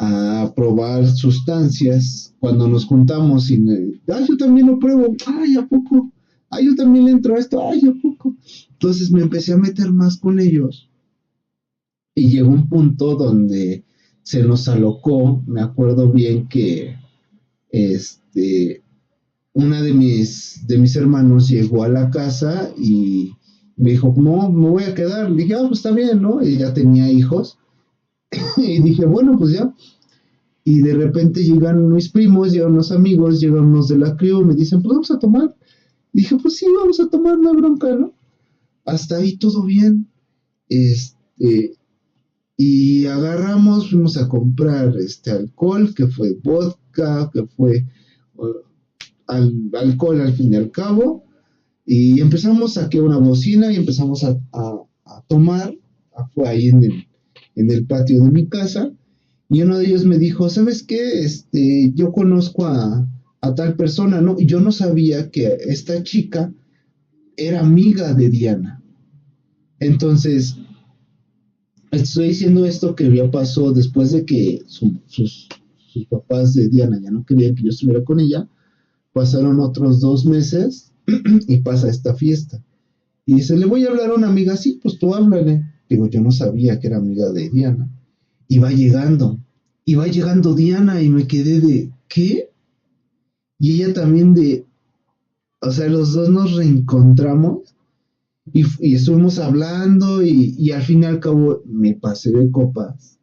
Speaker 2: a probar sustancias. Cuando nos juntamos yo también lo pruebo, ay, ¿a poco? Ay, yo también le entro a esto, ay, ¿a poco? Entonces me empecé a meter más con ellos y llegó un punto donde se nos alocó. Me acuerdo bien que este, una de mis hermanos llegó a la casa y me dijo, no, me voy a quedar. Le dije, ah, pues está bien, ¿no? Ella tenía hijos. Y dije, bueno, pues ya. Y de repente llegan mis primos, llegan unos amigos, llegan unos de la crew, me dicen, pues vamos a tomar. Dije, pues sí, vamos a tomar, la bronca, ¿no? Hasta ahí todo bien. Este, y agarramos, fuimos a comprar alcohol, que fue vodka, que fue alcohol al fin y al cabo, y empezamos a que una bocina y empezamos a tomar. Fue ahí en el patio de mi casa, y uno de ellos me dijo, ¿sabes qué? Yo conozco a tal persona, ¿no? Y yo no sabía que esta chica era amiga de Diana. Entonces, estoy diciendo esto que ya pasó después de que sus papás de Diana ya no querían que yo estuviera con ella. Pasaron otros 2 meses y pasa esta fiesta. Y dice, le voy a hablar a una amiga, sí, pues tú háblale. Digo, yo no sabía que era amiga de Diana. Y va llegando Diana y me quedé de, ¿qué? Y ella también o sea, los dos nos reencontramos y estuvimos hablando y al fin y al cabo me pasé de copas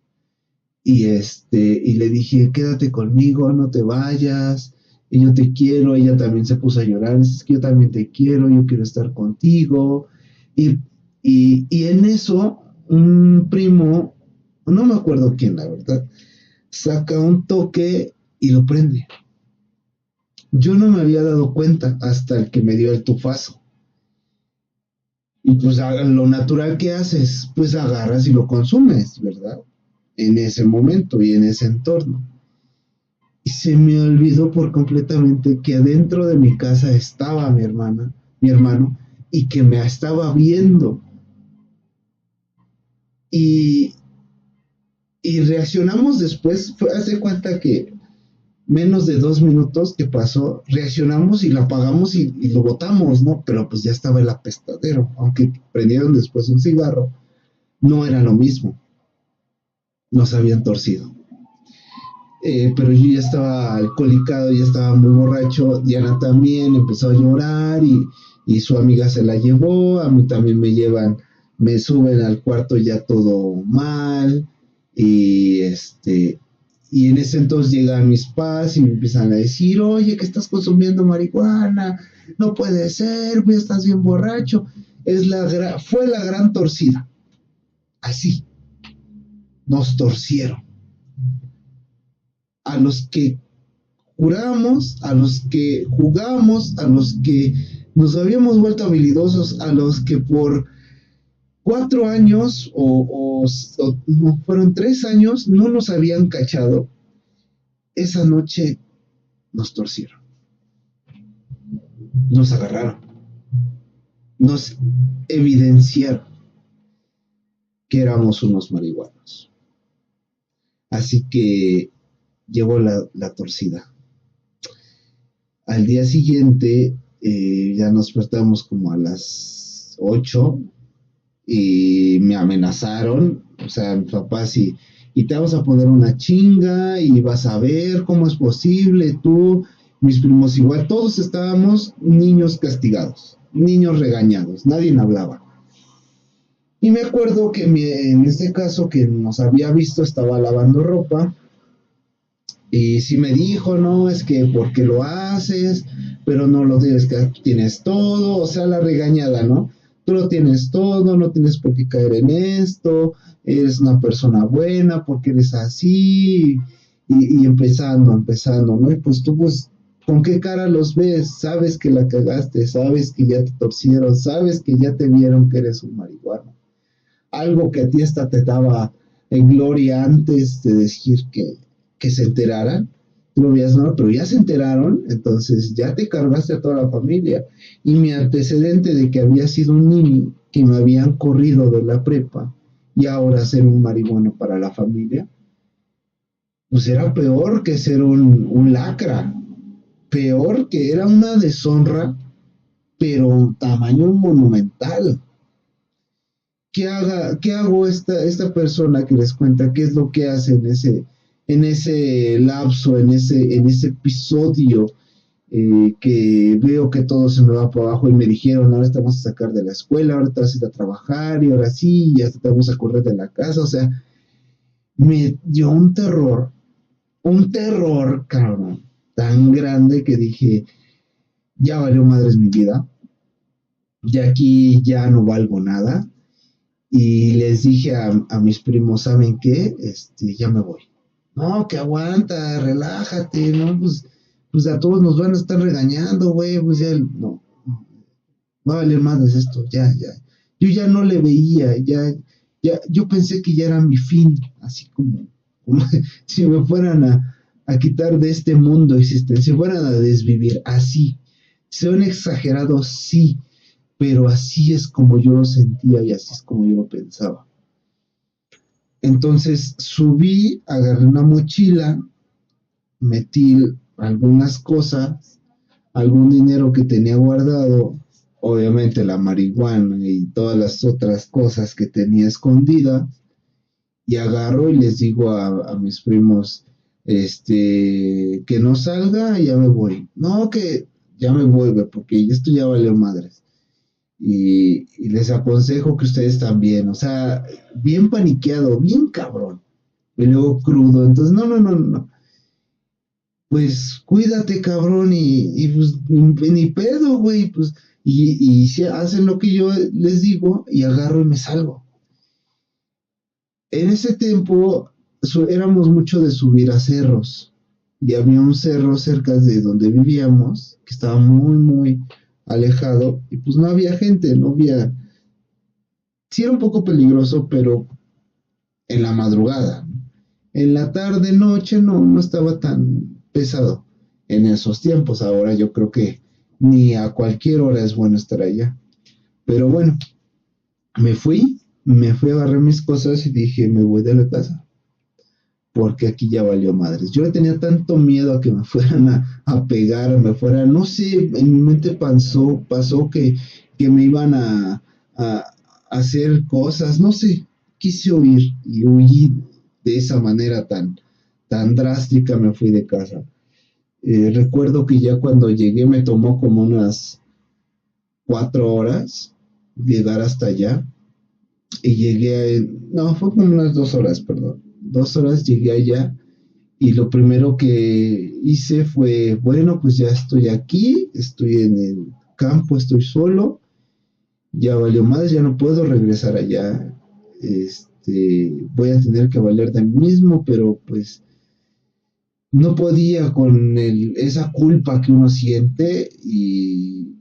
Speaker 2: y le dije, quédate conmigo, no te vayas, y yo te quiero. Ella también se puso a llorar, es que yo también te quiero, yo quiero estar contigo. Y, y en eso, un primo, no me acuerdo quién, la verdad, saca un toque y lo prende. Yo no me había dado cuenta hasta el que me dio el tufazo. Y pues lo natural que haces, pues agarras y lo consumes, ¿verdad? En ese momento y en ese entorno. Y se me olvidó por completamente que adentro de mi casa estaba mi hermano, y que me estaba viendo. Y, y reaccionamos después, hace cuenta que menos de 2 minutos que pasó, reaccionamos y lo apagamos y lo botamos, ¿no? Pero pues ya estaba el apestadero, aunque prendieron después un cigarro, no era lo mismo, nos habían torcido. pero yo ya estaba alcoholicado, ya estaba muy borracho. Diana también empezó a llorar y su amiga se la llevó, a mí también me llevan, me suben al cuarto ya todo mal y y en ese entonces llegan mis padres y me empiezan a decir, oye, que estás consumiendo marihuana, no puede ser, pues estás bien borracho. Fue la gran torcida, así, nos torcieron. A los que juramos, a los que jugamos, a los que nos habíamos vuelto habilidosos, a los que por 4 años o no, fueron 3 años, no nos habían cachado, esa noche nos torcieron, nos agarraron, nos evidenciaron que éramos unos marihuanos. Así que llevó la torcida. Al día siguiente ya nos despertamos como a las 8 y me amenazaron, o sea, mis papás y te vamos a poner una chinga y vas a ver cómo es posible, tú, mis primos igual, todos estábamos niños castigados, niños regañados, nadie hablaba. Y me acuerdo que en este caso que nos había visto estaba lavando ropa y sí me dijo, no, es que porque lo haces, pero no lo tienes que, tienes todo, o sea, la regañada, ¿no? Tú lo tienes todo, no tienes por qué caer en esto, eres una persona buena porque eres así, y empezando, ¿no? Y pues tú, pues, ¿con qué cara los ves? Sabes que la cagaste, sabes que ya te torcieron, sabes que ya te vieron que eres un marihuana. Algo que a ti hasta te daba en gloria antes de decir que se enteraran, tú lo veías, no, pero ya se enteraron, entonces ya te cargaste a toda la familia. Y mi antecedente de que había sido un niño que me habían corrido de la prepa y ahora ser un marihuano para la familia, pues era peor que ser un lacra, peor que era una deshonra, pero tamaño monumental. ¿Qué hago esta persona que les cuenta qué es lo que hace en ese lapso, en ese episodio que veo que todo se me va para abajo y me dijeron, ahora te vamos a sacar de la escuela, ahora te vas a ir a trabajar y ahora sí, ya te vamos a correr de la casa? O sea, me dio un terror, cabrón, tan grande que dije, ya valió madres mi vida, ya aquí ya no valgo nada. Y les dije a mis primos, ¿saben qué? Ya me voy. No, que aguanta, relájate, ¿no? Pues a todos nos van a estar regañando, güey, pues ya, no, va a valer más de esto, ya. Yo ya no le veía, ya, yo pensé que ya era mi fin, así como si me fueran a quitar de este mundo existencia, si fueran a desvivir, así. ¿Son exagerados? Sí, pero así es como yo lo sentía y así es como yo lo pensaba. Entonces subí, agarré una mochila, metí algunas cosas, algún dinero que tenía guardado, obviamente la marihuana y todas las otras cosas que tenía escondidas, y agarro y les digo a mis primos, que no salga, ya me voy. No, que ya me vuelve, porque esto ya valió madres. Y les aconsejo que ustedes también, o sea, bien paniqueado, bien cabrón, y luego crudo, entonces no, pues cuídate cabrón y pues ni pedo, güey, pues, y si hacen lo que yo les digo y agarro y me salgo. En ese tiempo éramos mucho de subir a cerros y había un cerro cerca de donde vivíamos que estaba muy alejado y pues no había gente, no había, sí era un poco peligroso, pero en la madrugada, ¿no? En la tarde, noche no estaba tan pesado en esos tiempos. Ahora yo creo que ni a cualquier hora es bueno estar allá. Pero bueno, me fui a agarrar mis cosas y dije, me voy de la casa, porque aquí ya valió madres. Yo le tenía tanto miedo a que me fueran a pegar, me fueran, no sé, en mi mente pasó que me iban a hacer cosas, no sé, quise huir y huí de esa manera tan drástica me fui de casa. Recuerdo que ya cuando llegué me tomó como unas 4 horas llegar hasta allá y no, fue como unas 2 horas, perdón. 2 horas llegué allá y lo primero que hice fue, bueno, pues ya estoy aquí, estoy en el campo, estoy solo, ya valió más, ya no puedo regresar allá. Voy a tener que valer de mí mismo, pero pues no podía con esa culpa que uno siente y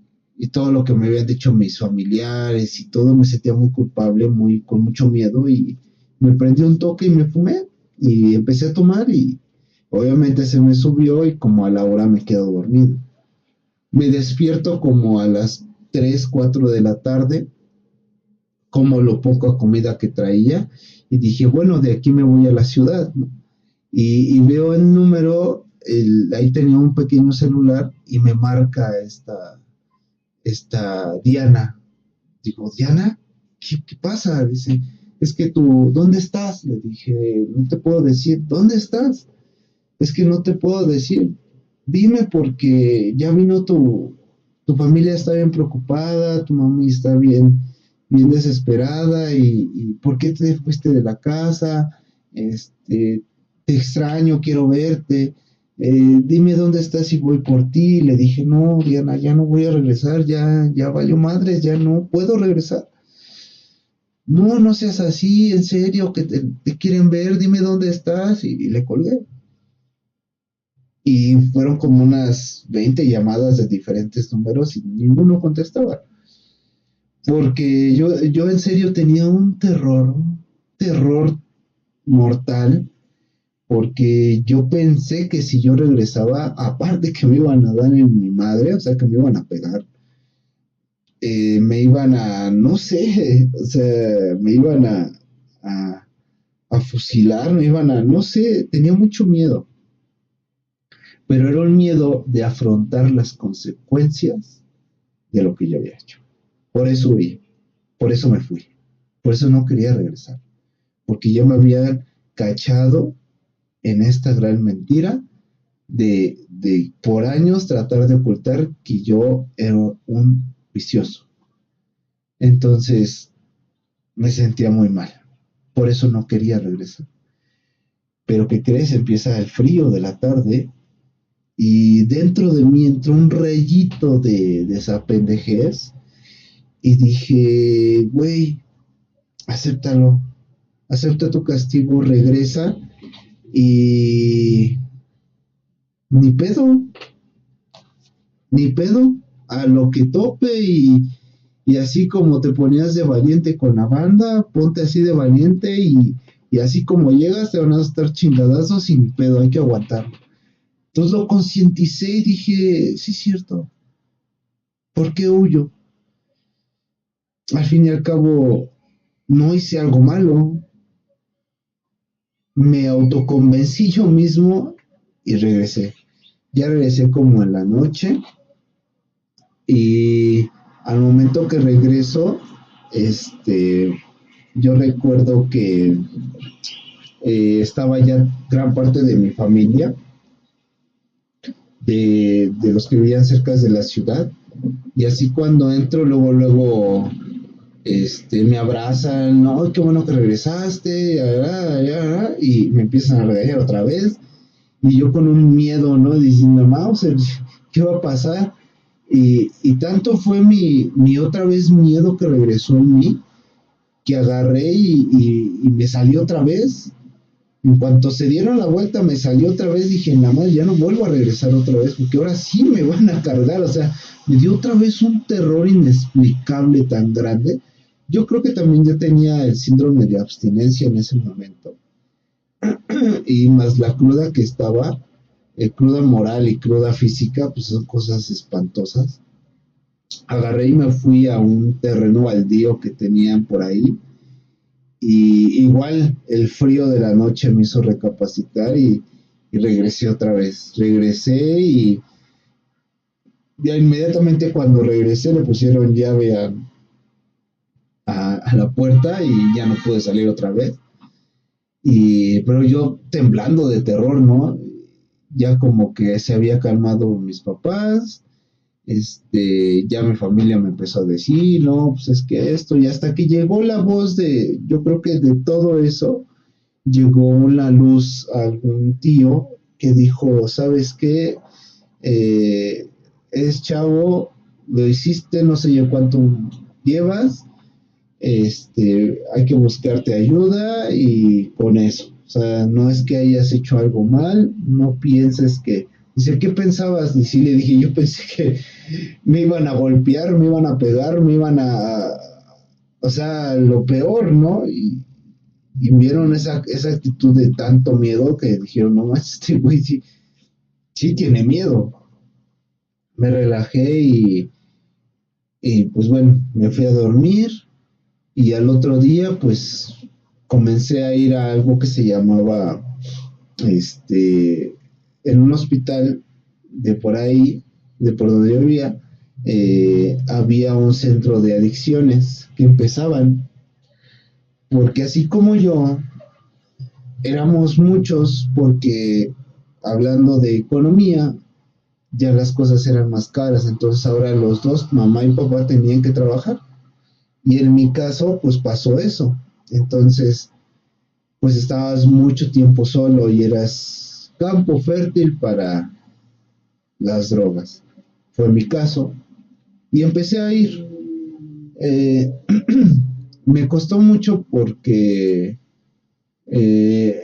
Speaker 2: todo lo que me habían dicho mis familiares y todo, me sentía muy culpable, con mucho miedo y me prendí un toque y me fumé y empecé a tomar y obviamente se me subió y como a la hora me quedo dormido. Me despierto como a las 3 4 de la tarde, como lo poca comida que traía y dije, bueno, de aquí me voy a la ciudad, ¿no? Y veo el número, ahí tenía un pequeño celular y me marca esta Diana. Digo, Diana, ¿qué pasa? Dice, es que tú, ¿dónde estás? Le dije, no te puedo decir, ¿dónde estás? Es que no te puedo decir, dime porque ya vino tu familia está bien preocupada, tu mami está bien desesperada y ¿por qué te fuiste de la casa? Te extraño, quiero verte. Dime dónde estás y voy por ti. Le dije, no, Diana, ya no voy a regresar, ya valió madres, ya no puedo regresar. No, no seas así, en serio, que te quieren ver, dime dónde estás y le colgué. Y fueron como unas 20 llamadas de diferentes números y ninguno contestaba. Porque yo en serio tenía un terror mortal, porque yo pensé que si yo regresaba, aparte que me iban a dar en mi madre, o sea, que me iban a pegar, me iban a, no sé, o sea, me iban a, a fusilar, me iban a, no sé, tenía mucho miedo, pero era un miedo de afrontar las consecuencias de lo que yo había hecho. Por eso huí, por eso me fui, por eso no quería regresar, porque ya me habían cachado en esta gran mentira de por años tratar de ocultar que yo era un vicioso. Entonces me sentía muy mal, por eso no quería regresar. Pero ¿qué crees? Empieza el frío de la tarde y dentro de mí entró un rayito de esa pendejez y dije, güey, acéptalo, acepta tu castigo, regresa y ni pedo, ni pedo, a lo que tope y así como te ponías de valiente con la banda, ponte así de valiente y así como llegas te van a estar chingadazos sin pedo, hay que aguantarlo. Entonces lo concienticé y dije, sí es cierto, ¿por qué huyo? Al fin y al cabo, no hice algo malo, me autoconvencí yo mismo y regresé. Ya regresé como en la noche y al momento que regreso, yo recuerdo que estaba ya gran parte de mi familia, de los que vivían cerca de la ciudad, y así cuando entro, luego, me abrazan, no, qué bueno que regresaste, y me empiezan a regañar otra vez, y yo con un miedo, ¿no? Diciendo, Mauser, ¿qué va a pasar? Y tanto fue mi otra vez miedo que regresó en mí, que agarré y me salió otra vez. En cuanto se dieron la vuelta, me salió otra vez, dije, nada más, ya no vuelvo a regresar otra vez, porque ahora sí me van a cargar, o sea, me dio otra vez un terror inexplicable tan grande. Yo creo que también yo tenía el síndrome de abstinencia en ese momento, y más la cruda que estaba, cruda moral y cruda física, pues son cosas espantosas. Agarré y me fui a un terreno baldío que tenían por ahí, y igual el frío de la noche me hizo recapacitar y regresé otra vez. Regresé y ya inmediatamente cuando regresé le pusieron llave a la puerta y ya no pude salir otra vez. pero yo temblando de terror, ¿no? Ya como que se había calmado mis papás, ya mi familia me empezó a decir, no, pues es que esto, y hasta que llegó la voz yo creo que de todo eso, llegó la luz a algún tío que dijo, ¿sabes qué? Es chavo, lo hiciste, no sé yo cuánto llevas, hay que buscarte ayuda y con eso. O sea, no es que hayas hecho algo mal, no pienses que... Dice, ¿qué pensabas? Y sí le dije, yo pensé que me iban a golpear, me iban a pegar, me iban a... O sea, lo peor, ¿no? Y vieron esa actitud de tanto miedo que dijeron, no más, este güey sí, sí tiene miedo. Me relajé y pues bueno, me fui a dormir y al otro día pues comencé a ir a algo que se llamaba, en un hospital de por ahí, de por donde yo vivía, había un centro de adicciones que empezaban, porque así como yo, éramos muchos, porque hablando de economía, ya las cosas eran más caras, entonces ahora los dos, mamá y papá, tenían que trabajar. Y en mi caso, pues pasó eso. Entonces, pues estabas mucho tiempo solo y eras campo fértil para las drogas. Fue mi caso. Y empecé a ir. Eh, Me costó mucho porque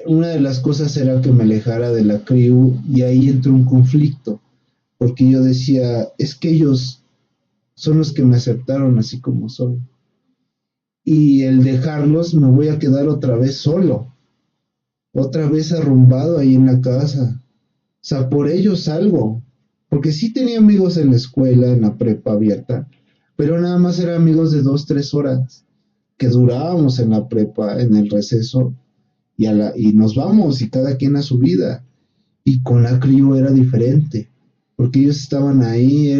Speaker 2: una de las cosas era que me alejara de la crew y ahí entró un conflicto. Porque yo decía, es que ellos son los que me aceptaron así como soy. Y el dejarlos me voy a quedar otra vez solo, otra vez arrumbado ahí en la casa. O sea, por ellos salgo. Porque sí tenía amigos en la escuela, en la prepa abierta, pero nada más eran amigos de 2, 3 horas que durábamos en la prepa, en el receso, y nos vamos, y cada quien a su vida. Y con la CRIO era diferente, porque ellos estaban ahí,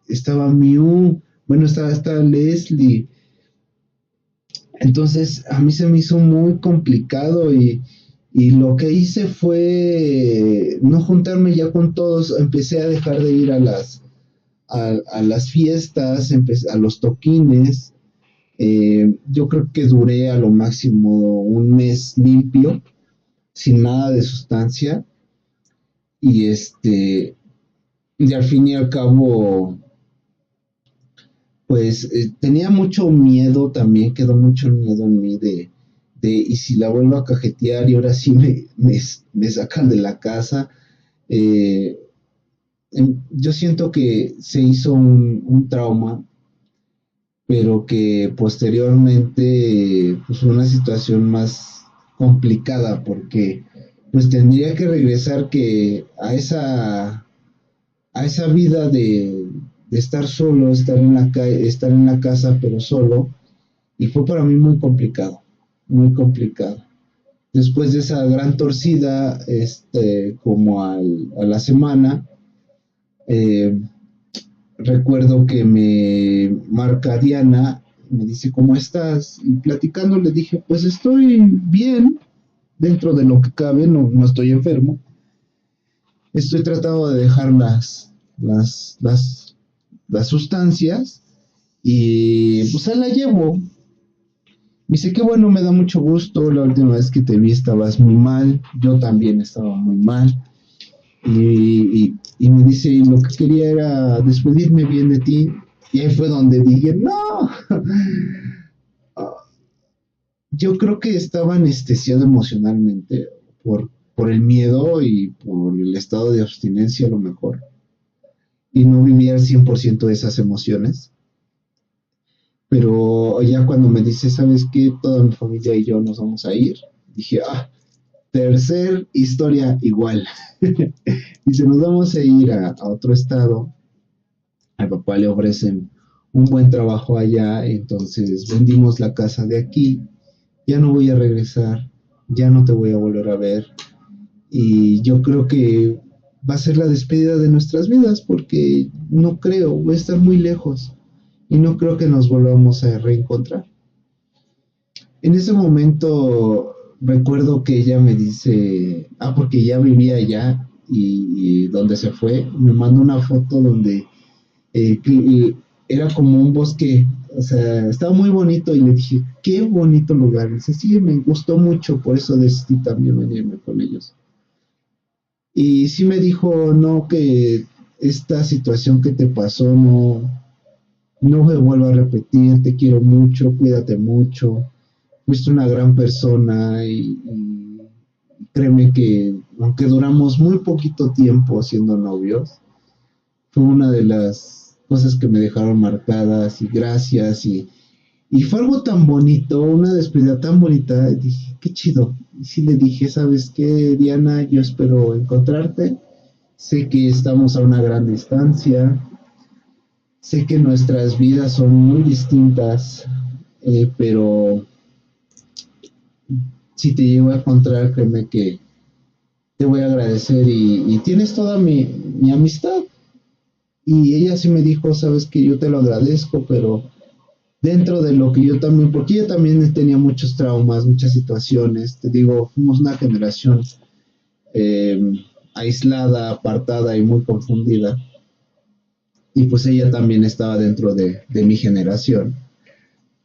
Speaker 2: estaba Miu, bueno, estaba Leslie. Entonces a mí se me hizo muy complicado y lo que hice fue no juntarme ya con todos, empecé a dejar de ir a las fiestas, a los toquines. Yo creo que duré a lo máximo un mes limpio, sin nada de sustancia, y y al fin y al cabo, pues tenía mucho miedo también, quedó mucho miedo en mí y si la vuelvo a cajetear y ahora sí me sacan de la casa. eh, yo siento que se hizo un trauma, pero que posteriormente pues fue una situación más complicada porque pues tendría que regresar que a esa vida de estar solo, estar en la casa pero solo, y fue para mí muy complicado, muy complicado. Después de esa gran torcida, como a la semana, eh, recuerdo que me marca Diana, me dice, ¿cómo estás? Y platicando le dije, pues estoy bien, dentro de lo que cabe, no estoy enfermo. Estoy tratando de dejar las, las, las sustancias y pues ahí la llevo. Me dice, qué bueno, me da mucho gusto. La última vez que te vi estabas muy mal, yo también estaba muy mal. Y me dice, lo que quería era despedirme bien de ti. Y ahí fue donde dije, no. Yo creo que estaba anestesiado emocionalmente por el miedo y por el estado de abstinencia a lo mejor. Y no vivía al 100% de esas emociones. Pero ya cuando me dice, ¿sabes qué? Toda mi familia y yo nos vamos a ir. Dije, tercer historia igual. Dice, nos vamos a ir a otro estado. Al papá le ofrecen un buen trabajo allá, entonces vendimos la casa de aquí. Ya no voy a regresar, ya no te voy a volver a ver. Y yo creo que va a ser la despedida de nuestras vidas porque no creo, voy a estar muy lejos y no creo que nos volvamos a reencontrar. En ese momento recuerdo que ella me dice, porque ya vivía allá y donde se fue, me mandó una foto donde era como un bosque, o sea, estaba muy bonito y le dije, qué bonito lugar. Y dice, sí, me gustó mucho, por eso decidí también venirme con ellos. Y sí me dijo, no, que esta situación que te pasó no se vuelva a repetir, te quiero mucho, cuídate mucho, fuiste una gran persona y créeme que aunque duramos muy poquito tiempo siendo novios, fue una de las cosas que me dejaron marcadas y gracias y fue algo tan bonito, una despedida tan bonita, dije, qué chido. Y sí le dije, ¿sabes qué, Diana? Yo espero encontrarte. Sé que estamos a una gran distancia, sé que nuestras vidas son muy distintas, pero si te llego a encontrar, créeme que te voy a agradecer y tienes toda mi amistad. Y ella sí me dijo, sabes que yo te lo agradezco, pero dentro de lo que yo también, porque ella también tenía muchos traumas, muchas situaciones, te digo, fuimos una generación eh, aislada, apartada y muy confundida, y pues ella también estaba dentro de mi generación.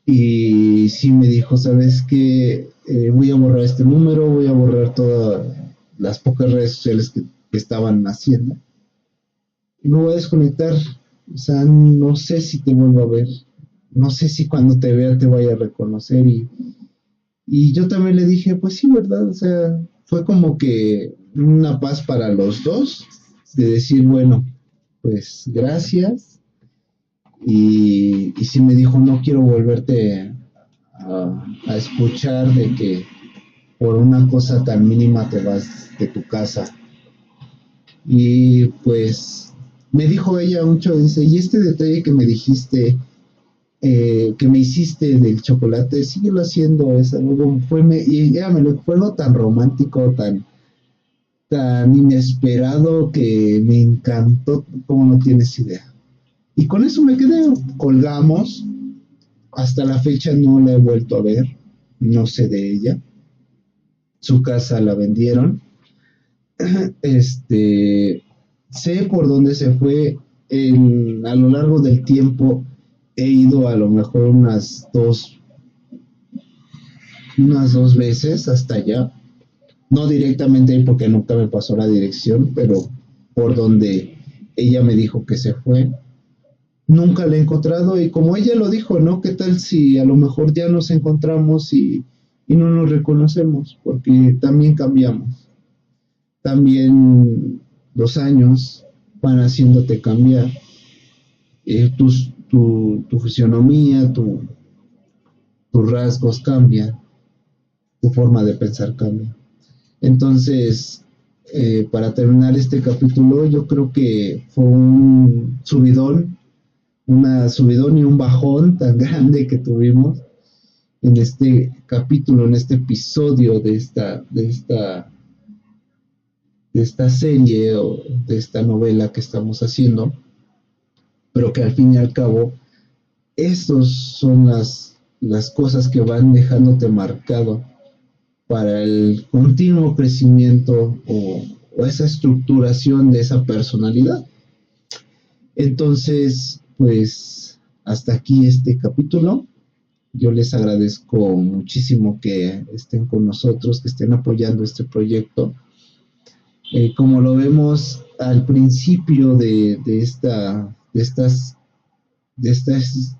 Speaker 2: Y sí me dijo, sabes que voy a borrar este número, voy a borrar todas las pocas redes sociales que estaban haciendo, y me voy a desconectar, o sea, no sé si te vuelvo a ver, no sé si cuando te vea te vaya a reconocer y yo también le dije, pues sí, ¿verdad? O sea, fue como que una paz para los dos, de decir, bueno, pues gracias. Y sí me dijo, no quiero volverte a escuchar de que por una cosa tan mínima te vas de tu casa. Y pues me dijo ella mucho, dice, y este detalle que me dijiste, que me hiciste del chocolate, síguelo haciendo, es algo, y ya me lo fue algo tan romántico, tan inesperado que me encantó, como no tienes idea. Y con eso me quedé, colgamos, hasta la fecha no la he vuelto a ver, no sé de ella, su casa la vendieron, este, sé por dónde se fue, a lo largo del tiempo he ido a lo mejor unas dos veces hasta allá. No directamente ahí porque nunca me pasó la dirección, pero por donde ella me dijo que se fue. Nunca la he encontrado y como ella lo dijo, ¿no? ¿Qué tal si a lo mejor ya nos encontramos y no nos reconocemos? Porque también cambiamos. También los años van haciéndote cambiar. Tu fisionomía, tus rasgos cambian, tu forma de pensar cambia. Entonces, para terminar este capítulo, yo creo que fue un subidón y un bajón tan grande que tuvimos en este capítulo, en este episodio de esta serie o de esta novela que estamos haciendo, pero que al fin y al cabo, estas son las cosas que van dejándote marcado para el continuo crecimiento o esa estructuración de esa personalidad. Entonces, pues hasta aquí este capítulo. Yo les agradezco muchísimo que estén con nosotros, que estén apoyando este proyecto. Como lo vemos al principio de estas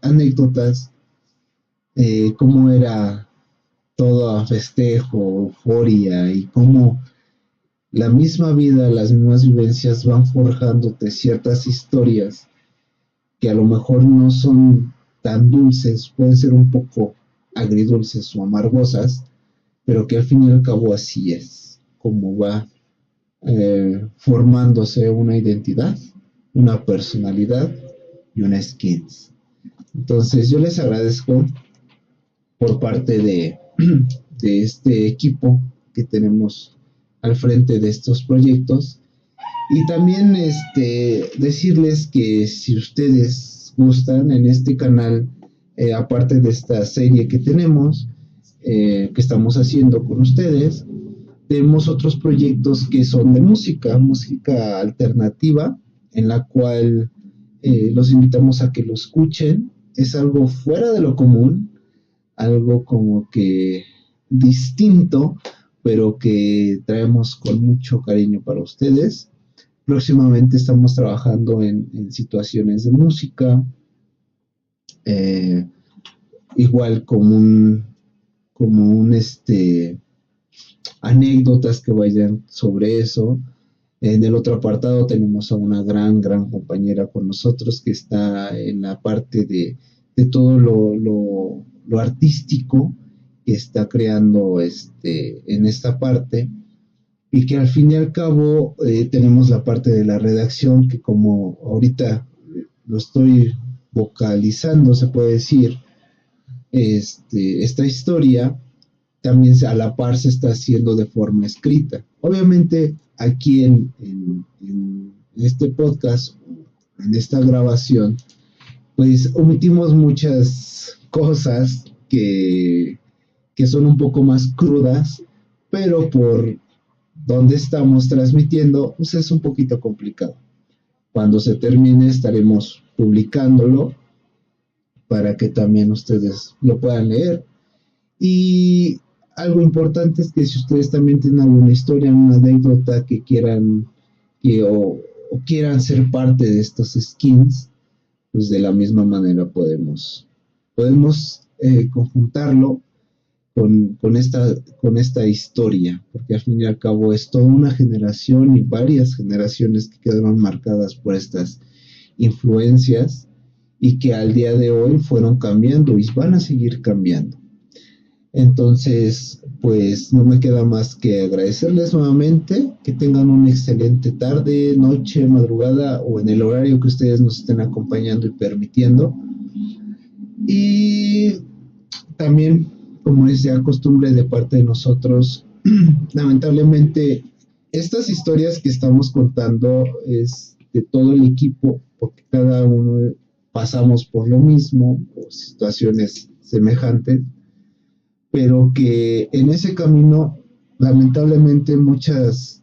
Speaker 2: anécdotas, cómo era todo festejo, euforia y cómo la misma vida, las mismas vivencias van forjándote ciertas historias que a lo mejor no son tan dulces, pueden ser un poco agridulces o amargosas, pero que al fin y al cabo así es, como va formándose una identidad, una personalidad y una skins. Entonces yo les agradezco por parte de este equipo que tenemos al frente de estos proyectos y también decirles que si ustedes gustan en este canal, aparte de esta serie que tenemos, que estamos haciendo con ustedes. Tenemos otros proyectos que son de música alternativa, en la cual los invitamos a que lo escuchen. Es algo fuera de lo común, algo como que distinto, pero que traemos con mucho cariño para ustedes. Próximamente estamos trabajando en situaciones de música, eh, igual como anécdotas que vayan sobre eso. En el otro apartado tenemos a una gran compañera con nosotros que está en la parte de todo lo artístico que está creando en esta parte, y que al fin y al cabo tenemos la parte de la redacción que, como ahorita lo estoy vocalizando, se puede decir, esta historia también a la par se está haciendo de forma escrita. Obviamente aquí en este podcast, en esta grabación, pues omitimos muchas cosas que son un poco más crudas, pero por donde estamos transmitiendo, pues es un poquito complicado. Cuando se termine estaremos publicándolo para que también ustedes lo puedan leer. Y algo importante es que si ustedes también tienen alguna historia, una anécdota que quieran o quieran ser parte de estos skins, pues de la misma manera podemos conjuntarlo con esta historia, porque al fin y al cabo es toda una generación y varias generaciones que quedaron marcadas por estas influencias y que al día de hoy fueron cambiando y van a seguir cambiando. Entonces, pues no me queda más que agradecerles nuevamente, que tengan una excelente tarde, noche, madrugada o en el horario que ustedes nos estén acompañando y permitiendo. Y también, como es ya costumbre de parte de nosotros, lamentablemente estas historias que estamos contando es de todo el equipo, porque cada uno pasamos por lo mismo o situaciones semejantes, pero que en ese camino lamentablemente muchas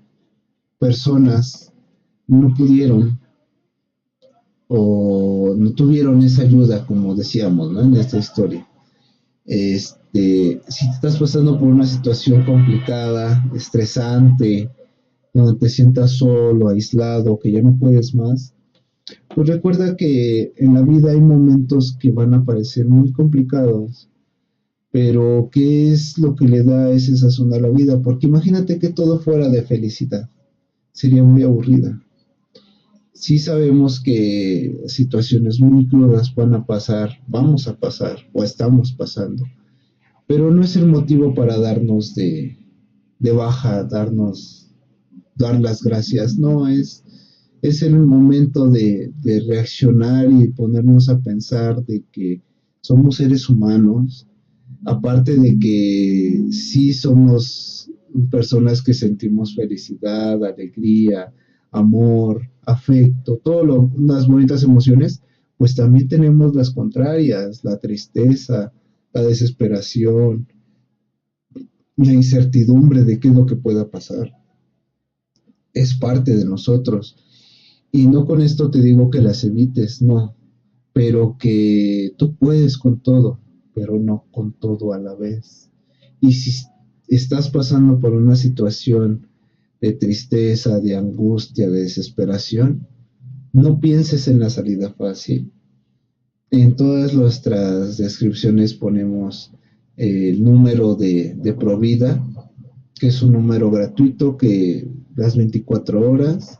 Speaker 2: personas no pudieron o no tuvieron esa ayuda, como decíamos, ¿no? En esta historia. Si te estás pasando por una situación complicada, estresante, donde te sientas solo, aislado, que ya no puedes más, pues recuerda que en la vida hay momentos que van a parecer muy complicados, pero ¿qué es lo que le da ese sazón a la vida? Porque imagínate que todo fuera de felicidad, sería muy aburrida. Sí sabemos que situaciones muy crudas van a pasar, vamos a pasar o estamos pasando, pero no es el motivo para darnos de baja, dar las gracias, no, es el momento de reaccionar y ponernos a pensar de que somos seres humanos, aparte de que sí somos personas que sentimos felicidad, alegría, amor, afecto, todas las bonitas emociones, pues también tenemos las contrarias, la tristeza, la desesperación, la incertidumbre de qué es lo que pueda pasar. Es parte de nosotros. Y no con esto te digo que las evites, no, pero que tú puedes con todo, pero no con todo a la vez. Y si estás pasando por una situación de tristeza, de angustia, de desesperación, no pienses en la salida fácil. En todas nuestras descripciones ponemos el número de Provida, que es un número gratuito que las 24 horas,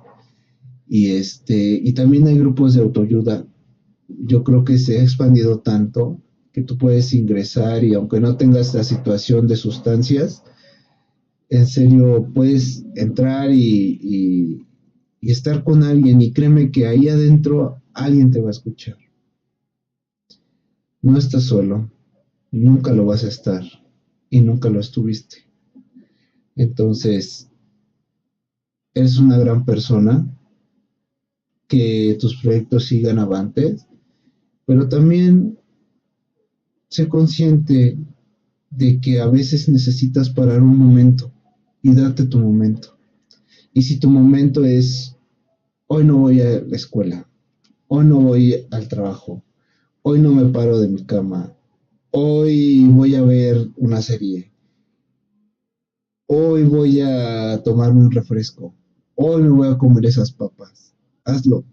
Speaker 2: y también hay grupos de autoayuda. Yo creo que se ha expandido tanto que tú puedes ingresar y aunque no tengas la situación de sustancias, en serio puedes entrar y estar con alguien, y créeme que ahí adentro alguien te va a escuchar. No estás solo, nunca lo vas a estar y nunca lo estuviste. Entonces, eres una gran persona, que tus proyectos sigan avantes, pero también sé consciente de que a veces necesitas parar un momento y darte tu momento. Y si tu momento es, hoy no voy a la escuela, hoy no voy al trabajo, hoy no me paro de mi cama, hoy voy a ver una serie, hoy voy a tomarme un refresco, hoy me voy a comer esas papas, hazlo,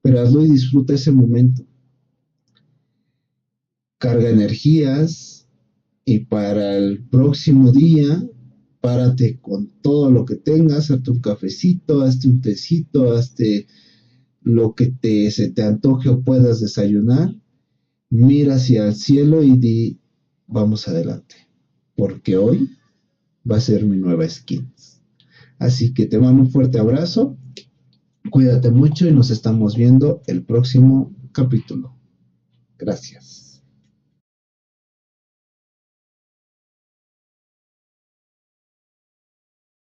Speaker 2: pero hazlo y disfruta ese momento. Carga energías y para el próximo día, párate con todo lo que tengas, hazte un cafecito, hazte un tecito, hazte lo que se te antoje o puedas desayunar, mira hacia el cielo y di, vamos adelante, porque hoy va a ser mi nueva skin. Así que te mando un fuerte abrazo, cuídate mucho y nos estamos viendo el próximo capítulo. Gracias.